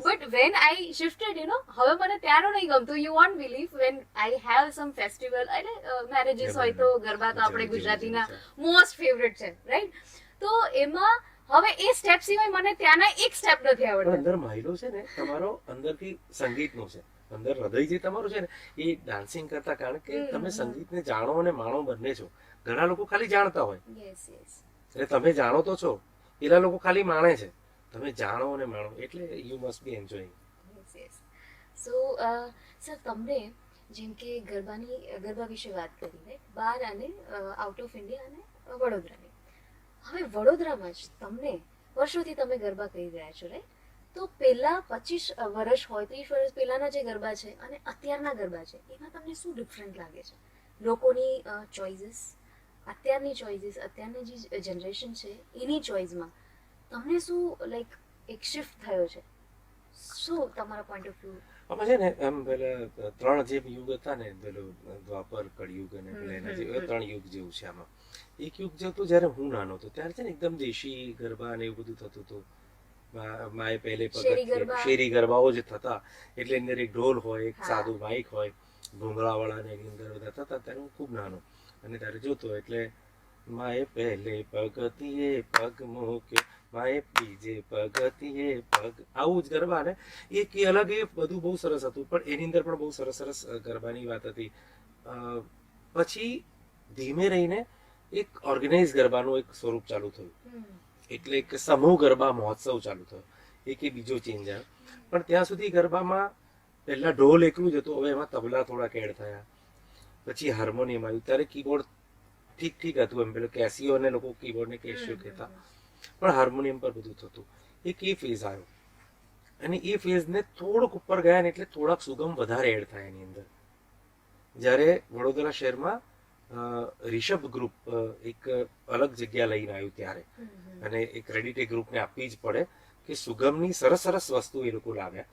બટ વેન આઈ શિફ્ટેડ હવે મને ત્યાંનું નહીં ગમતું. You want believe, when I have sum festival, એટલે મેરેજીસ હોય તો ગરબા તો આપણે ગુજરાતીના મોસ્ટ ફેવરેટ છે, રાઈટ? તો એમાં હવે એ સ્ટેપ સિવાય મને ત્યાંના એક સ્ટેપ નથી આવડતા. અંદર માહિલો છે ને તમારો, અંદરથી સંગીતનો છે, અંદર હૃદય જે તમારું છે ને, એ ડાન્સિંગ કરતા, કારણ કે તમે સંગીતને જાણો અને માણો બંને છો. ઘણા લોકો ખાલી જાણતા હોય, યસ યસ. એટલે તમે જાણો તો છો, પેલા લોકો ખાલી માણે છે. તમે જાણો અને માણો એટલે you must be enjoying. Yes yes. So sir તમને જેમ કે ગરબા વિશે વાત કરી ને, બહાર અને આઉટ ઓફ ઇન્ડિયા અને વડોદરાની, હવે વડોદરામાં જ તમને વર્ષોથી તમે ગરબા કરી રહ્યા છો રાઈટ, તો પહેલા 25 વર્ષ હોય 30 વર્ષ પહેલાના જે ગરબા છે અને અત્યારના ગરબા છે એમાં તમને શું ડિફરન્ટ લાગે છે? લોકોની ચોઇસીસ, અત્યારની ચોઇસીસ, અત્યારની જે જનરેશન છે એની ચોઇસમાં તમને શું લાઈક એક શિફ્ટ થયો છે? શું તમારા પોઈન્ટ ઓફ વ્યૂ? આમાં છે ને એમ પેલા 3 જે યુગ હતા ને, પેલું દ્વાપર, કળયુગ અને પેલા એના જે 3 યુગ જેવું છે આમાં. એક યુગ જે હતું જ્યારે હું નાનો હતો ત્યારે છે ને એકદમ દેશી ગરબા ને એવું બધું થતું હતું. માએ પહેલે શેરી ગરબાઓ જે થતા, એટલે અંદર એક ઢોલ હોય, એક સાદું માઇક હોય, ભૂંગળાવાળા ને એની અંદર બધા થતા. ત્યારે હું ખૂબ નાનો અને ત્યારે જોતો, એટલે માએ પહેલે પગથિયે પગ મૂક્યો, માએ બીજે પગથિયે પગ, આવું જ ગરબા ને એક અલગ, એ બધું બહુ સરસ હતું. પણ એની અંદર પણ બહુ સરસ સરસ ગરબાની વાત હતી. પછી ધીમે રહીને એક ઓર્ગેનાઇઝ ગરબાનું એક સ્વરૂપ ચાલુ થયું, એટલે એક સમૂહ ગરબા મહોત્સવ ચાલુ થયો. એક એ બીજો ચેન્જ આવ્યો. પણ ત્યાં સુધી ગરબામાં પહેલા ઢોલ એકલું જ હતું, હવે એમાં તબલા થોડાક એડ થયા, પછી હાર્મોનિયમ આવ્યું. ત્યારે કીબોર્ડ ઠીક ઠીક હતું, એમ પેલો કેસિયો અને લોકો કીબોર્ડને કેસિયો કહેતા, પણ હાર્મોનિયમ પર બધું થતું. એક એ ફેઝ આવ્યો અને એ ફેઝને થોડુંક ઉપર ગયા ને એટલે થોડાક સુગમ વધારે એડ થાય એની અંદર. જ્યારે વડોદરા શહેરમાં રિષભ ગ્રુપ એક અલગ જગ્યા લઈને આવ્યું ત્યારે, અને એ ક્રેડિટ એ ગ્રુપને આપવી જ પડે કે સુગમની સરસ સરસ વસ્તુ એ લોકો લાવ્યા.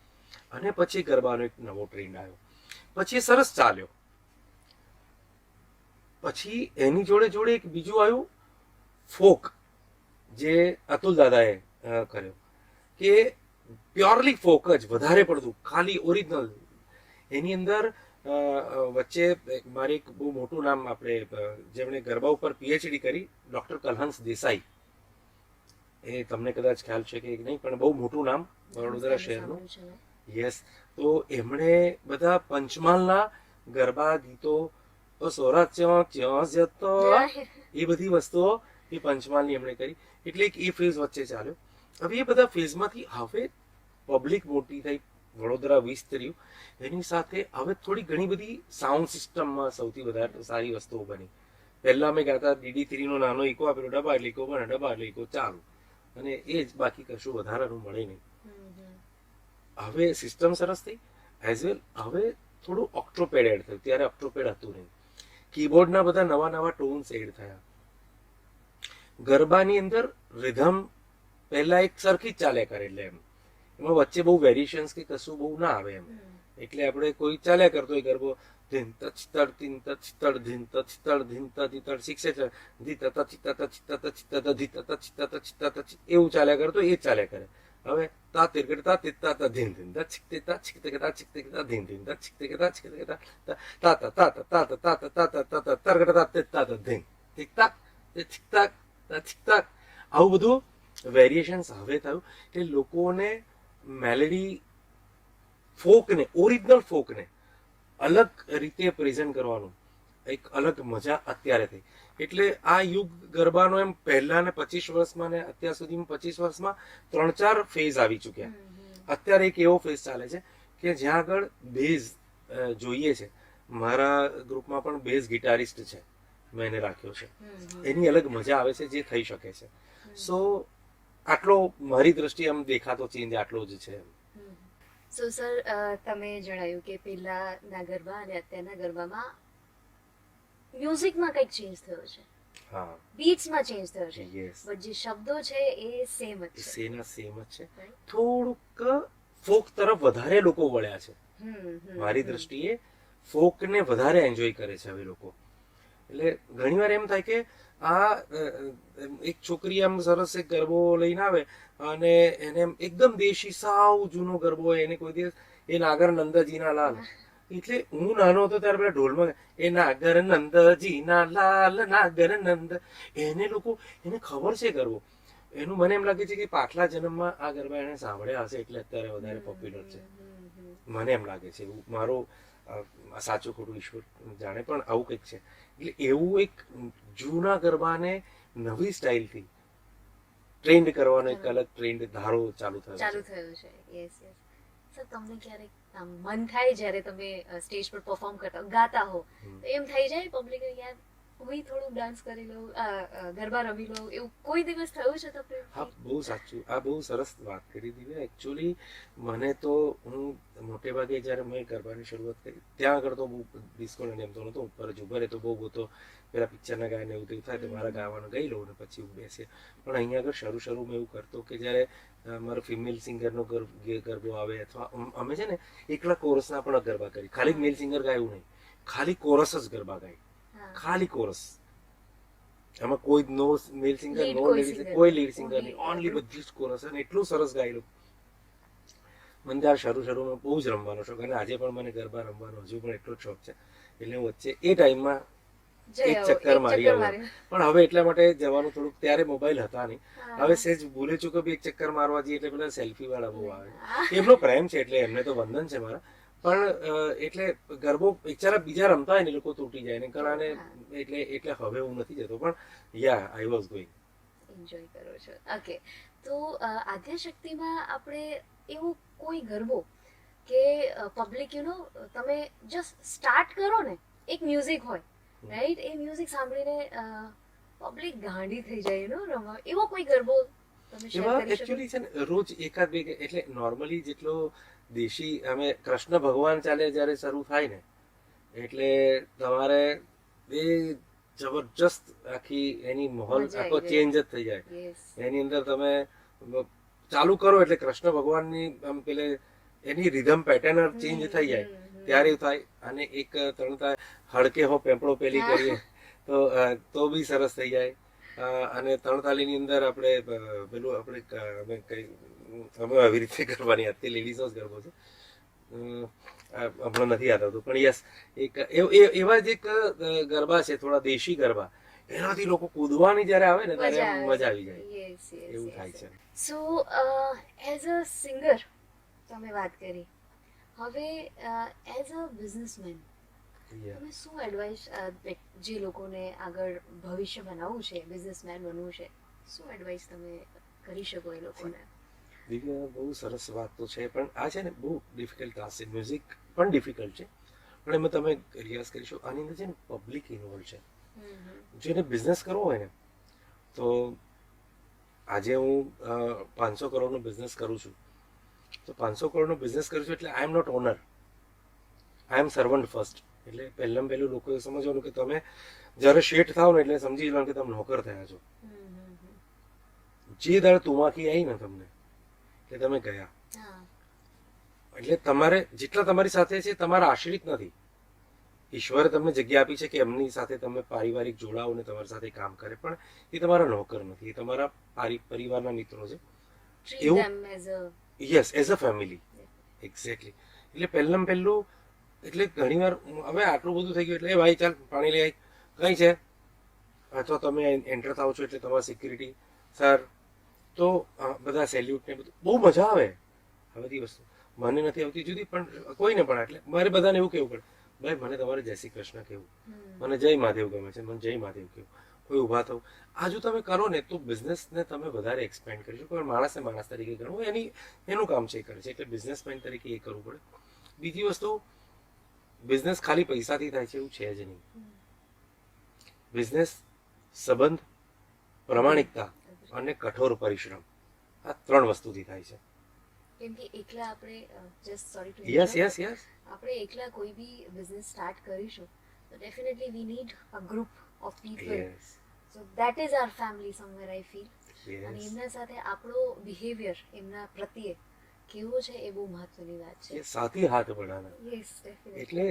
અને પછી ગરબાનો એક નવો ટ્રેન્ડ આવ્યો, પછી એ સરસ ચાલ્યો. પછી એની જોડે જોડે એક બીજું આવ્યું ફોક, જે અતુલ દાદાએ કર્યો, કે પ્યોરલી ફોક જ વધારે પડતું, ખાલી ઓરિજિનલ. એની અંદર વચ્ચે મારે એક બહુ મોટું નામ, આપણે જેમણે ગરબા ઉપર પીએચડી કરી, ડોક્ટર કલહંસ દેસાઈ, એ તમને કદાચ ખ્યાલ છે કે નહીં, પણ બહુ મોટું નામ વડોદરા શહેરનું. યસ. તો એમણે બધા પંચમહાલના ગરબા ગીતો, સૌરાષ્ટ્રમાં ક્યાં જતો, એ બધી વસ્તુઓ એ પંચમહાલની એમણે કરી. એટલે એક એ ફેઝ વચ્ચે ચાલ્યો. હવે એ બધા ફેઝમાંથી હવે પબ્લિક મોટી થઈ, વડોદરા વિસ્તર્યું. એની સાથે હવે થોડી ઘણી બધી સાઉન્ડ સિસ્ટમમાં સૌથી વધારે સારી વસ્તુઓ બની. પહેલા અમે ગાતા DD3 નો નાનો ઇકો આપેલો, ડબ્બા એટલે ઇકો બને, ડબ્બા એટલે ઇકો ચાલુ, અને એ જ, બાકી કશું વધારાનું મળે નહીં. હવે સિસ્ટમ સરસ થઈ. એઝ વેલ હવે થોડું ઓક્ટ્રોપેડ એડ થયું, ત્યારે ઓક્ટ્રોપેડ હતું નહીં. કીબોર્ડના બધા નવા નવા ટોન્સ એડ થયા. ગરબાની અંદર રિધમ પહેલા એક સરખી જ ચાલ્યા કરે, એટલે એમાં વચ્ચે બહુ વેરિએશન્સ કે કશું બહુ ના આવે એમ. એટલે આપણે કોઈ ચાલ્યા કરતો હોય ગરબો, ધીન તચ તડ તીન તચ તડ ધીન તચ તડ ધીન તચ તડ શીખશે છે, ધી તચ તચ તચ તચ ધી તચ તચ તચ, એવું ચાલ્યા કરતો, એ જ ચાલ્યા કરે. હવે તા તિરકડ તા તિત્તા તા ધીન ધીન તા છીકતે તા છીકતે તા છીકતે તા ધીન ધીન તા છીકતે તા છીકતે તા તા તા તા તા તા તા તા તા તા તા તરકડ તા તિત્તા તા ધીન ઠીક તાક ઠીક તાક ઠીક તાક, આવું બધું વેરિએશન્સ હવે થયું. એટલે લોકોને મેલેડી ફોકને, ઓરિજિનલ ફોકને અલગ રીતે પ્રેઝન્ટ કરવાનું એક અલગ મજા અત્યારે થઈ. એટલે આ યુગ ગરબાનો એમ પહેલા ને 25 વર્ષમાં ને અત્યાર સુધીમાં 25 વર્ષમાં 3-4 ફેઝ આવી ચૂક્યા. અત્યારે એક એવો ફેઝ ચાલે છે કે જ્યાં આગળ બેઝ જોઈએ છે. મારા ગ્રુપમાં પણ બેઝ ગિટારિસ્ટ છે, મેં એને રાખ્યો છે. એની અલગ મજા આવે છે, જે થઈ શકે છે. સો આટલો મારી દ્રષ્ટિએ આમ દેખાતો ચેન્જ આટલો જ છે. સો સર, તમે જણાવ્યું કે પહેલાના ગરબા અને અત્યારના ગરબામાં મ્યુઝિકમાં કંઈક ચેન્જ થયો છે, હા, બીટ્સમાં ચેન્જ થયો છે, યસ, બટ જે શબ્દો છે એ સેમ જ છે. સેના સેમ જ છે. થોડુંક ફોક તરફ વધારે લોકો વળ્યા છે. મારી દ્રષ્ટિએ ફોકને વધારે એન્જોય કરે છે હવે લોકો. એટલે ઘણીવાર એમ થાય કે આ એક છોકરી આમ સરસ એક ગરબો લઈને આવે અને એને એકદમ દેશી સાવ જૂનો ગરબો હોય, એને કોઈ દિવસ એ નાગર નંદજીના લાલ, એટલે હું નાનો હતો ત્યારે પેલા ઢોલમાં એ નાગર નંદજીના લાલ નાગર નંદ, એને લોકો, એને ખબર છે ગરબો. એનું મને એમ લાગે છે કે પાછલા જન્મમાં આ ગરબા એને સાંભળ્યા હશે, એટલે અત્યારે વધારે પોપ્યુલર છે. મને એમ લાગે છે, એવું મારો સાચું ખોટું ઈશ્વર જાણે, પણ આવું કંઈક છે. એટલે એવું એક જૂના ગરબાને નવી સ્ટાઇલથી ટ્રેન્ડ કરવાનો એક અલગ ટ્રેન્ડ ધારો ચાલુ થયો ચાલુ છે. થયું છે. Yes yes. સર તમને ક્યારેક આમ મન થાય જ્યારે તમે સ્ટેજ પર પરફોર્મ કરતા હો, ગાતા હો, તો એમ થઈ જાય પબ્લિક યાર હું થોડું ડાન્સ કરી લઉં, ગરબા રમી લઉં, એવું કોઈ દિવસ થયું છે તમને? હા, બહુ સાચું, આ બહુ સરસ વાત કરી દીધી. એકચ્યુઅલી મને તો હું મોટે ભાગે જ્યારે મેં ગરબાની શરૂઆત કરી ત્યાં આગળ તો બહુ ડિસ્કો ને એમ તો નહોતો, ઉપર જ ઉભા રહેતો, બહુ તો પેલા પિક્ચરના ગાયને એવું તેવું થાય તો મારા ગાવાનું ગાઈ લઉં ને પછી હું બેસીએ. પણ અહીંયા આગળ શરૂ મેં એવું કરતો કે જ્યારે મારો ફિમેલ સિંગરનો ગરબો આવે અથવા અમે છે ને એકલા કોરસના પણ ગરબા કરી, ખાલી મેલ સિંગર ગાયું નહીં, ખાલી કોરસ જ ગરબા ગાય, ખાલી કોરસ. એમાં કોઈ નો મેલ સિંગર, Lead નો કોઈ લેડી, singer કોઈ નહીં. લીડ સિંગર નહીં, Only ઓનલી group. બધી જ કોરસ. અને એટલું સરસ ગાયેલું. મને ત્યારે શરૂમાં બહુ જ રમવાનો શોખ, અને આજે પણ મને ગરબા રમવાનો હજુ પણ એટલો જ શોખ છે. એટલે હું વચ્ચે એ ટાઈમમાં એક ચક્કર મારી આવ્યો. પણ હવે એટલા માટે જવાનું થોડુંક, ત્યારે મોબાઈલ હતા નહીં, હવે સેજ ભૂલે ચૂકે બી એક ચક્કર મારવા જઈએ એટલે પેલા સેલ્ફી વાળા બહુ આવે. એમનો પ્રેમ છે એટલે એમને તો વંદન છે મારા. પણ એટલે ગરબો બિચારા બીજા રમતા હોય ને લોકો તૂટી જાય ને ઘણાને, એટલે હવે હું નથી જતો. પણ યા આઈ વોઝ ગોઈંગ. એન્જોય કરો છો. ઓકે, તો આદ્યશક્તિમાં આપણે એવું કોઈ ગરબો કે પબ્લિક તમે જસ્ટ સ્ટાર્ટ કરો ને, એક મ્યુઝિક હોય રાઈટ, એ મ્યુઝિક સાંભળીને પબ્લિક ગાંડી થઈ જાય રમવા, એવો કોઈ ગરબો તમે શેર એમાં કરી શકો? એકચ્યુઅલી છે ને રોજ એકાદ બે, એટલે નોર્મલી જેટલો દેશી અમે કૃષ્ણ ભગવાન ચાલે જ્યારે શરૂ થાય ને એટલે તમારે એ જબરજસ્ત આખી એની માહોલ મજા આખો આવી ચેન્જ જ થઈ જાય. Yes. એની અંદર તમે ચાલુ કરો એટલે કૃષ્ણ ભગવાનની આમ પેલે એની રિધમ પેટર્ન ચેન્જ થઈ જાય ત્યારે એવું થાય. અને એક તણતા હડકે હો પેપડો પેલી કરીએ તો બી સરસ થઈ જાય. અને તણતાલીની અંદર આપણે પેલું આપણે અમે કઈ અમે આવી રીતે કરવાની હતી, લેડીઝો જ ગરબો છે, હમણાં નથી યાદ આવતું. પણ યસ, એક એવા જ એક ગરબા છે થોડા દેશી ગરબા, એનાથી લોકો કૂદવાની જ્યારે આવે ને ત્યારે મજા આવી જાય, એવું થાય છે. સો એઝ અ સિંગર તમે વાત કરી, હવે એઝ અ બિઝનેસમેન તમે શું એડવાઇસ, જે લોકોને આગળ ભવિષ્ય બનાવવું છે, બિઝનેસમેન બનવું છે, શું એડવાઇસ તમે કરી શકો એ લોકોને? દિવ્યા, બહુ સરસ વાત તો છે, પણ આ છે ને બહુ ડિફિકલ્ટ ટાસ્ક છે. મ્યુઝિક પણ ડિફિકલ્ટ છે, પણ એમાં તમે રિયાઝ કરીશું. આની અંદર છે ને પબ્લિક ઇન્વોલ્વ છે. જેને બિઝનેસ કરવો હોય ને, તો આજે હું 500 કરોડનો બિઝનેસ કરું છું, તો 500 કરોડનો બિઝનેસ કરું છું એટલે I am not owner, I am servant first. એટલે પહેલાં પહેલું લોકોએ સમજવાનું કે તમે જ્યારે શેઠ થાવ ને એટલે સમજી લો કે તમે નોકર થયા છો. જે દાડે તુમાકી આવી ને તમને એટલે તમે ગયા. એટલે તમારે જેટલા તમારી સાથે છે તમારા આશ્રિત નથી. ઈશ્વરે તમને જગ્યા આપી છે કે એમની સાથે તમે પારિવારિક જોડાઓ ને તમારી સાથે કામ કરે, પણ એ તમારા નોકર નથી, એ તમારા પરિવારના મિત્રો છે. એવું yes, as a family. Exactly. એટલે પહેલાં પહેલું, એટલે ઘણીવાર હવે આટલું બધું થઈ ગયું એટલે ભાઈ ચાલ પાણી લઈ આવી, કઈ છે, અથવા તમે એન્ટર થાવ છો એટલે તમારી સિક્યુરિટી સર, તો બધા સેલ્યુટ ને બધું બહુ મજા આવે. આ બધી વસ્તુ મને નથી આવતી જુદી, પણ કોઈને પણ એટલે મારે બધાને એવું કહેવું પડે, ભાઈ મને તમારે જય શ્રી કૃષ્ણ કહેવું, મને જય મહાદેવ ગમે છે, મને જય મહાદેવ કહેવું, કોઈ ઊભા થવું. આ જો તમે કરો ને તો બિઝનેસને તમે વધારે એક્સપેન્ડ કરી શકો. પણ માણસને માણસ તરીકે ગણવું એનું કામ છે, એ કરે છે. એટલે બિઝનેસમેન તરીકે એ કરવું પડે. બીજી વસ્તુ, બિઝનેસ ખાલી પૈસાથી થાય છે એવું છે જ નહીં. બિઝનેસ સંબંધ, પ્રમાણિકતા અને કઠોર પરિશ્રમ, આ 3 વસ્તુથી થાય છે. કેમ કે એકલા આપણે just sorry to yes yes yes, આપણે એકલા કોઈ બી બિઝનેસ સ્ટાર્ટ કરીશું તો definitely we need a group of people. So that is our family somewhere I feel. અને એમના સાથે આપણો બિહેવિયર એમના પ્રત્યે કેવો છે એ બહુ મહત્વની વાત છે. સાથી હાથ બઢાના. Yes, definitely. એટલે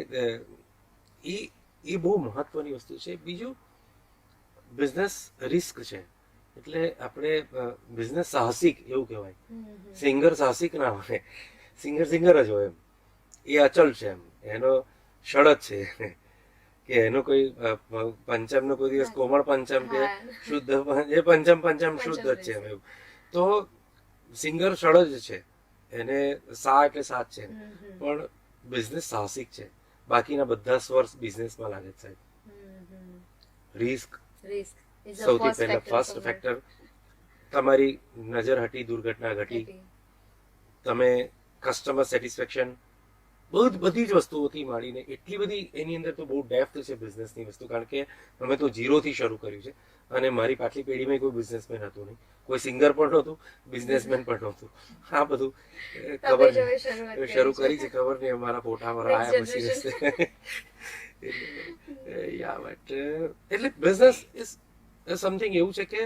એ બહુ મહત્વની વસ્તુ છે. બીજું, બિઝનેસ રિસ્ક છે. એટલે આપણે બિઝનેસ સાહસિક એવું કહેવાય. સિંગર સાહસિક ના હોય, સિંગર જ હોય એમ, એ અચલ છે એમ, એનો શરત છે કે એનો કોઈ પંચમનો કોઈ દિવસ કોમળ પંચમ કે શુદ્ધ, એ પંચમ શુદ્ધ જ છે એમ. તો સિંગર સળજ છે, એને સા એટલે સાત છે, પણ બિઝનેસ સાહસિક છે. બાકીના બધા સ્વર્સ બિઝનેસમાં લાગે છે સાહેબ. રિસ્ક રિસ્ક ઇઝ અ સૌથી પહેલા ફર્સ્ટ ફેક્ટર. તમારી નજર હટી, દુર્ઘટના ઘટી. તમે કસ્ટમર સેટિસ્ફેક્શન, બધી જ વસ્તુઓથી માંડીને એટલી બધી એની અંદર તો બહુ ડેપ્થ છે બિઝનેસની વસ્તુ. કારણ કે અમે તો ઝીરોથી શરૂ કર્યું છે અને મારી પાછલી પેઢીમાં કોઈ બિઝનેસમેન હતું નહીં, કોઈ સિંગર પણ નહોતું, બિઝનેસમેન પણ નહોતું. આ બધું ખબર શરૂ કરી છે, ખબર નહીં અમારા ફોટા પર આયા પછી યા બટ એટલે બિઝનેસ ઇઝ સમથિંગ એવું છે કે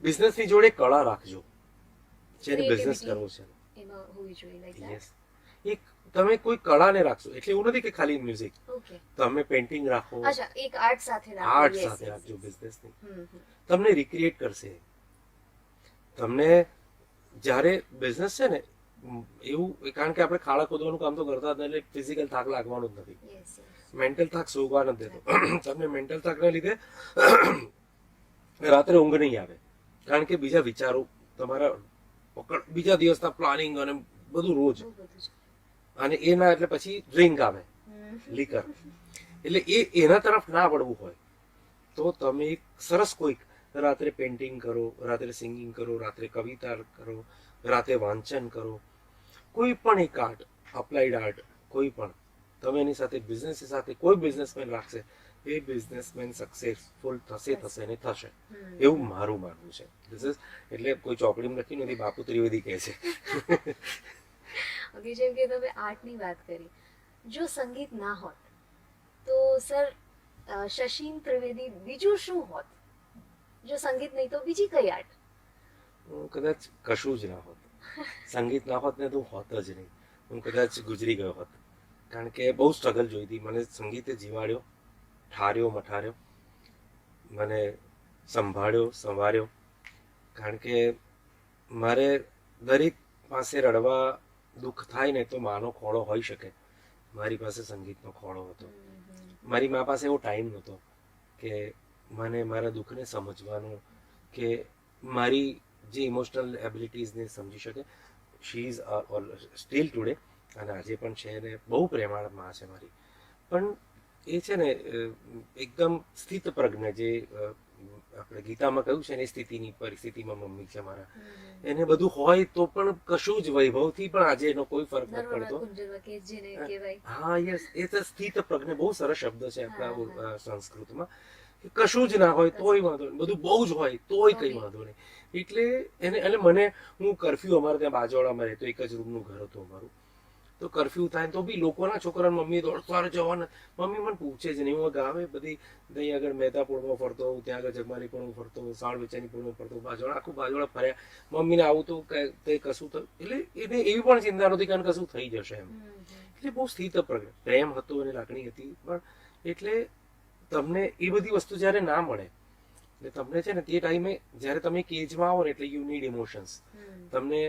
બિઝનેસની જોડે કળા રાખજો જેને બિઝનેસ કરવો છે. એમાં હોવી જોઈએ લાઈક ધેટ. યસ, એક તમે કોઈ કળાને રાખશો એટલે એવું નથી કે ખાલી મ્યુઝિક, ઓકે, તમે પેઇન્ટિંગ રાખો, અચ્છા, એક આર્ટ સાથે રાખો. આર્ટ yes, સાથે yes, રાખજો yes. બિઝનેસની. હમ, તમને રિક્રિએટ કરશે. તમને જ્યારે બિઝનેસ છે ને એવું, કારણ કે આપણે ખાડા ખોદવાનું કામ તો કરતા જ નથી, એટલે ફિઝિકલ થાક લાગવાનો જ નથી. yes, yes. મેન્ટલ થાક સોગવા નથી દેતો. તમને મેન્ટલ થાકના લીધે રાત્રે ઊંઘ નહીં આવે, કારણ કે બીજા વિચારો તમારા બીજા દિવસના પ્લાનિંગ અને બધું રોજ, બહુ બધું છે. અને એ ના એટલે પછી ડ્રિંક આવે, લીકર, એટલે એના તરફ ના વળવું હોય તો તમે એક સરસ કોઈક રાત્રે પેઇન્ટિંગ કરો, રાત્રે સિંગિંગ કરો, રાત્રે કવિતા કરો, રાતે વાંચન કરો, કોઈ પણ એક આર્ટ, અપ્લાઇડ આર્ટ, કોઈ પણ તમે એની સાથે બિઝનેસ સાથે કોઈ બિઝનેસમેન રાખશે એ બિઝનેસમેન સક્સેસફુલ થશે ને થશે, એવું મારું માનવું છે. એટલે કોઈ ચોપડીમાં લખી નથી, બાપુ ત્રિવેદી કહે છે. ઓકે, જેમ કે તમે આર્ટની વાત કરી, જો સંગીત ના હોત તો સર શશિન ત્રિવેદી બીજું શું હોત? જો સંગીત નહીં તો બીજી કઈ આર્ટ? હું કદાચ કશું જ ના હોત, સંગીત ના હોત ને તો હું હોત જ નહીં. હું કદાચ ગુજરી ગયો હોત, કારણ કે બહુ સ્ટ્રગલ જોઈ હતી. મને સંગીતે જીવાડ્યો, ઠાર્યો, મઠાર્યો, મને સંભાળ્યો, સંવાર્યો. કારણ કે મારે દરેક પાસે રડવા દુઃખ થાય ને તો માનો ખોળો હોઈ શકે, મારી પાસે સંગીતનો ખોળો હતો. મારી મા પાસે એવો ટાઈમ નહોતો કે મને મારા દુઃખને સમજવાનો, કે મારી જે ઇમોશનલ એબિલિટીઝને સમજી શકે. શી ઇઝ સ્ટીલ ટુડે, અને આજે પણ છે, ને બહુ પ્રેમાળ માં છે મારી. પણ એ છે ને એકદમ સ્થિત પ્રજ્ઞ, જે આપણે ગીતામાં કહ્યું છે ને, એ સ્થિતિની પરિસ્થિતિમાં મમ્મી છે મારા. એને બધું હોય તો પણ કશું જ વૈભવથી પણ આજે એનો કોઈ ફરક નથી પડતો. હા, યસ, એ તો સ્થિત પ્રજ્ઞ બહુ સરસ શબ્દ છે આપણા સંસ્કૃતમાં. કશું જ ના હોય તોય વાંધો નહીં, બધું બહુ જ હોય તોય કઈ વાંધો નહીં. એટલે એને, એટલે મને, હું કરફ્યુ, અમારે ત્યાં બાજવાડામાં રહેતો, એક જ રૂમનું ઘર હતું અમારું. તો કરફ્યુ થાય તો બી લોકોના છોકરા મમ્મી દોડતા જવાના, મમ્મી મને પૂછે જ નહીં. હું ગામે બધી અહીં આગળ મહેતાપુરમાં ફરતો હોઉં, ત્યાં આગળ જગમાલીપુરમાં ફરતો હોઉં, સાણ વેચાણીપુરમાં ફરતો હોઉં, બાજવાડા આખું બાજવાડા ફર્યા. મમ્મીને આવું તો તે કશું થયું, એટલે એને એવી પણ ચિંતા નહોતી કારણ કશું થઈ જશે એમ. એટલે બહુ સ્થિત પ્રજ્ઞ, પ્રેમ હતો અને લાગણી હતી. પણ એટલે તમને એ બધી વસ્તુ જ્યારે ના મળે, એટલે તમને છે ને તે ટાઈમે જ્યારે તમે કેજમાં આવો ને, એટલે યુ નીડ ઇમોશન્સ. તમને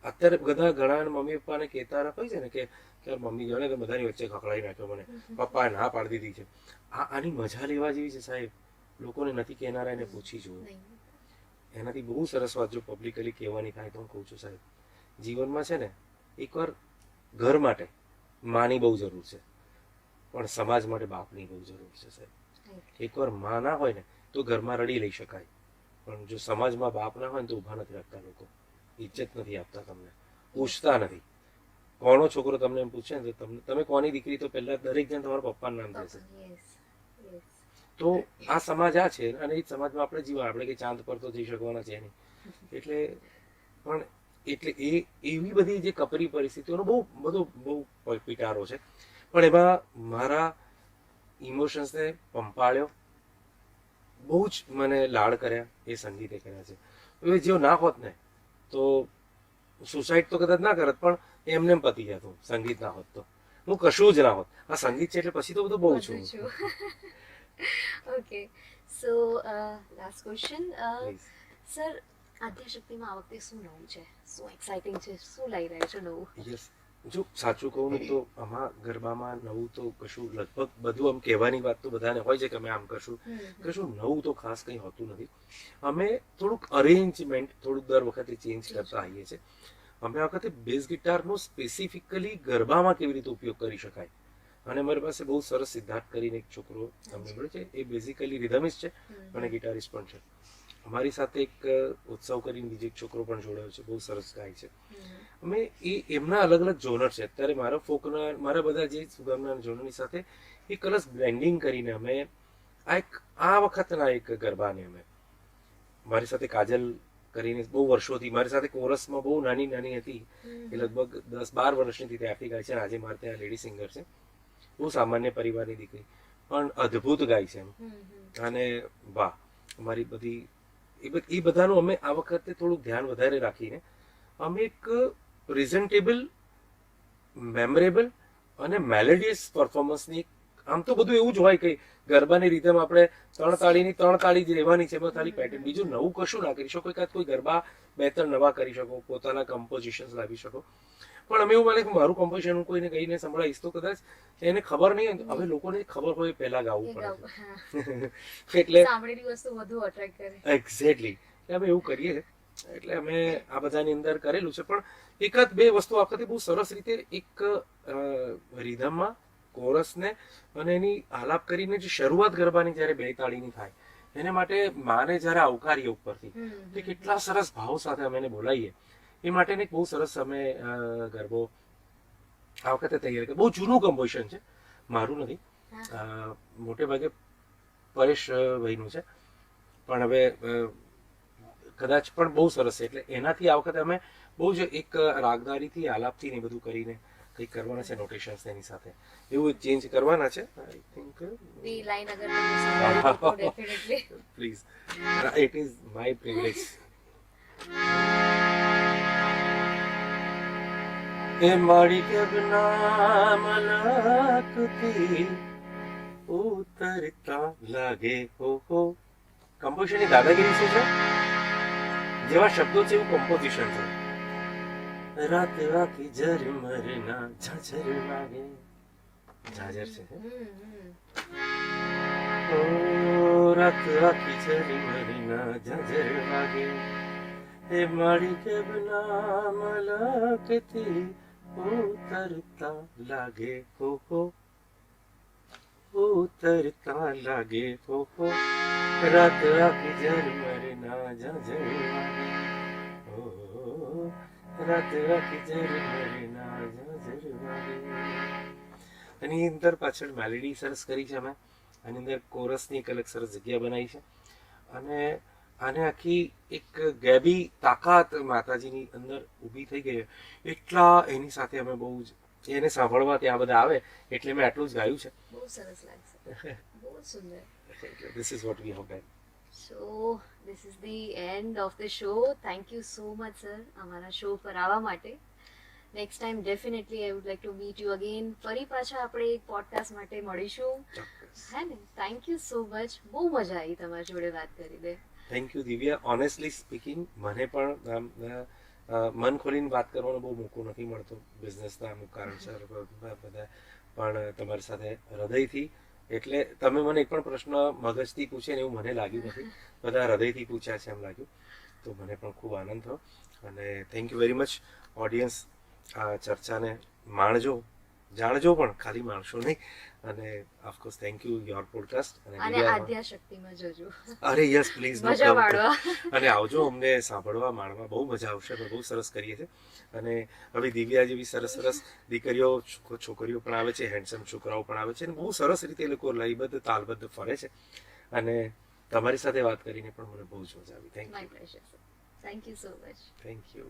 અત્યારે બધા ઘણા મમ્મી પપ્પાને કહેતા હોય છે ને કે મમ્મી જો ને તો બધાની વચ્ચે ખખડાઈ નાખ્યો મને, પપ્પાએ ના પાડી દીધી છે. આની મજા લેવા જેવી છે સાહેબ. લોકોને નથી કહેનારા એને પૂછી જુઓ. એનાથી બહુ સરસ વાત જો પબ્લિકલી કહેવાની થાય તો હું કહું છું સાહેબ, જીવનમાં છે ને એકવાર ઘર માટે માની બહુ જરૂર છે, પણ સમાજ માટે બાપની બહુ જરૂર છે સાહેબ. એકવાર માં ના હોય ને તો ઘરમાં રડી લઈ શકાય, પણ જો સમાજમાં બાપ ના હોય ને તો ઊભા નથી રાખતા લોકો, ઇજ્જત નથી આપતા, તમને પૂછતા નથી. કોનો છોકરો તમને એમ પૂછે ને તો તમે કોની દીકરી, તો પહેલા દરેક જણ તમારા પપ્પાનું નામ દેશે. તો આ સમાજ આ છે, અને એ સમાજમાં આપણે જીવવા, આપણે કઈ ચાંદ પર તો જઈ શકવાના છે નહીં. એટલે પણ એટલે એવી બધી જે કપરી પરિસ્થિતિઓનો બહુ પીટારો છે. પણ એમાં મારા ઇમોશન્સને પંપાળ્યો, બહુ જ મને લાડ કર્યા, એ સંગીતે કર્યા છે. હવે જો ના હોત ને તો સુસાઇડ તો કદાચ ના કરત, પણ એમને પતી જતું સંગીત ના હોત તો. હું કશું જ ના હોત. આ સંગીત છે એટલે પછી તો બધું બહુ છું. ઓકે, સો લાસ્ટ ક્વેશ્ચન સર, આદ્યશક્તિમાં આ વખતે શું નવું છે, શું એક્સાઇટિંગ છે, શું લઈ રહ્યા છો નવું? યસ, જો સાચું કહું ને તો આમાં ગરબામાં નવું તો કશું, લગભગ બધું આમ કહેવાની વાત તો બધાને હોય છે કે અમે આમ કરશું, નવું તો ખાસ કંઈ હોતું નથી. અમે થોડુંક અરેન્જમેન્ટ થોડુંક દર વખતે ચેન્જ કરતા આવીએ છીએ. અમે આ વખતે બેઝ ગિટારનો સ્પેસિફિકલી ગરબામાં કેવી રીતે ઉપયોગ કરી શકાય અને મારી પાસે બહુ સરસ સિદ્ધાર્થ કરીને એક છોકરો તમને મળે છે. એ બેઝિકલી રિધમિસ્ટ છે અને ગિટારિસ્ટ પણ છે. અમારી સાથે એક ઉત્સવ કરીને બીજો એક છોકરો પણ જોડાયો છે, બહુ સરસ ગાય છે. અમે એમના અલગ અલગ જોનર છે. અત્યારે મારા ફોકના, મારા બધા જે સુગમના જોનરની સાથે એક રસ બ્લેન્ડિંગ કરીને અમે આ વખતના એક ગરબાને અમે, મારી સાથે કાજલ કરીને બહુ વર્ષોથી મારી સાથે કોરસમાં બહુ નાની નાની હતી, એ લગભગ 10-12 વર્ષની હતી ત્યારથી ગાય છે. આજે મારે ત્યાં લેડી સિંગર છે, બહુ સામાન્ય પરિવારની દીકરી, પણ અદ્ભુત ગાય છે એમ. અને વાહ, અમારી બધી એ બધાનું અમે આ વખતે થોડુંક ધ્યાન વધારે રાખીને અમે એક પ્રેઝન્ટેબલ, મેમરેબલ અને મેલેડિયસ પરફોર્મન્સની, આમ તો બધું એવું જ હોય કે ગરબાની રીધમ આપણે 3 તાળી જ રહેવાની છે, એમાં ખાલી પેટર્ન, બીજું નવું કશું ના કરી શકો. એકાદ કોઈ ગરબા 2-3 નવા કરી શકો, પોતાના કમ્પોઝિશન્સ લાવી શકો. પણ અમે એવું માને કે મારું કમ્પોઝિશન હું કોઈને કહીને સંભળાવીશ તો કદાચ એને ખબર નહીં, હવે લોકોને ખબર હોય પહેલા ગાવું પડે. એટલે સાંભળેલી વસ્તુ વધુ અટ્રેક્ટ કરે. એક્ઝેક્ટલી, અમે એવું કરીએ છીએ. એટલે અમે આ બધાની અંદર કરેલું છે. પણ એકાદ 2 વસ્તુ આ વખતે બહુ સરસ રીતે એક રિધમમાં કોરસને અને એની આલાપ કરીને જે શરૂઆત ગરબાની જ્યારે 2 તાળીની થાય, એને માટે માને જ્યારે આવકારીએ ઉપરથી, તો કેટલા સરસ ભાવ સાથે અમે એને બોલાવીએ, એ માટેને એક બહુ સરસ અમે ગરબો આ વખતે તૈયાર કર્યો. બહુ જૂનું કમ્પોઝિશન છે, મારું નથી, મોટે ભાગે પરેશ ભાઈનું છે, પણ હવે કદાચ પણ બહુ સરસ છે. એટલે એનાથી આ વખતે અમે બહુ જ એક રાગદારીથી, આલાપથી ને બધું કરીને કંઈક કરવાના છે, નોટેશન્સ એની સાથે એવું ચેન્જ કરવાના છે. આઈ થિંક વી લાઈન અગર તમે સાંભળો તો definitely please, it is my privilege. એ મારી કેબના મલકથી ઉતરતા લાગે હો. કમ્પોઝિશનની દાદાગીરી શું છે, જેવા શબ્દો છે એવું કમ્પોઝિશન છે. રાત આખી ઝરમરના ઝાઝર લાગે, ઝાઝર છે. ઓ રાત આખી ઝરમરના ઝાઝર લાગે, એ મારી કેબના મલકથી ઉતરતા લાગે હો, ઉતરતા લાગે હો. રાત આખી ઝરમરના ઝાઝર લાગે, રાત આખી ઝરમરના ઝાઝર લાગે. એની અંદર પાછળ મેલેડી સરસ કરી છે અમે, આની અંદર કોરસની એક અલગ સરસ જગ્યા બનાવી છે. અને આને આખી એક ગેબી તાકાત માતાજીની અંદર ઊભી થઈ ગઈ, એટલા એની સાથે અમે બહુ જ એને સાંભળવા ત્યાં બધા આવે એટલે મેં આટલું જ ગાયું છે. બહુ સરસ લાગશે, બહુ સુંદર. This is what we have done. So this is the end of the show. Thank you so much, sir, અમારા શો પર આવવા માટે. Next time definitely I would like to meet you again. ફરી પાછા આપણે એક પોડકાસ્ટ માટે મળીશું, હે ને? થેન્ક યુ સો મચ, બહુ મજા આવી તમારી જોડે વાત કરીને. Thank you Divya. Honestly speaking, મને પણ મન ખોલીને વાત કરવાનો બહુ મોકો નથી મળતો, બિઝનેસના અમુક કારણસર બધા, પણ તમારી સાથે હૃદયથી, એટલે તમે મને એક પણ પ્રશ્ન મગજથી પૂછે ને એવું મને લાગ્યું નથી, બધા હૃદયથી પૂછ્યા છે એમ લાગ્યું, તો મને પણ ખૂબ આનંદ થયો. અને thank you very much. Audience આ ચર્ચાને માણજો, જાણજો, પણ ખાલી માણશો નહીં. અને of course thank you your podcast. અને આદ્યા શક્તિમાં જોજો. અરે યસ પ્લીઝ, મજા માણવા. અને આવજો, અમને સાંભળવા માણવા બહુ મજા આવશે. અમે બહુ સરસ કરીએ છીએ. અને હવે દિવ્યા જેવી સરસ સરસ દીકરીઓ, છોકરીઓ પણ આવે છે, હેન્ડસમ છોકરાઓ પણ આવે છે, અને બહુ સરસ રીતે એ લોકો લયબદ્ધ તાલબદ્ધ ફરે છે. અને તમારી સાથે વાત કરીને પણ મને બહુ જ મજા આવી. Thank you. Thank you so much. Thank you.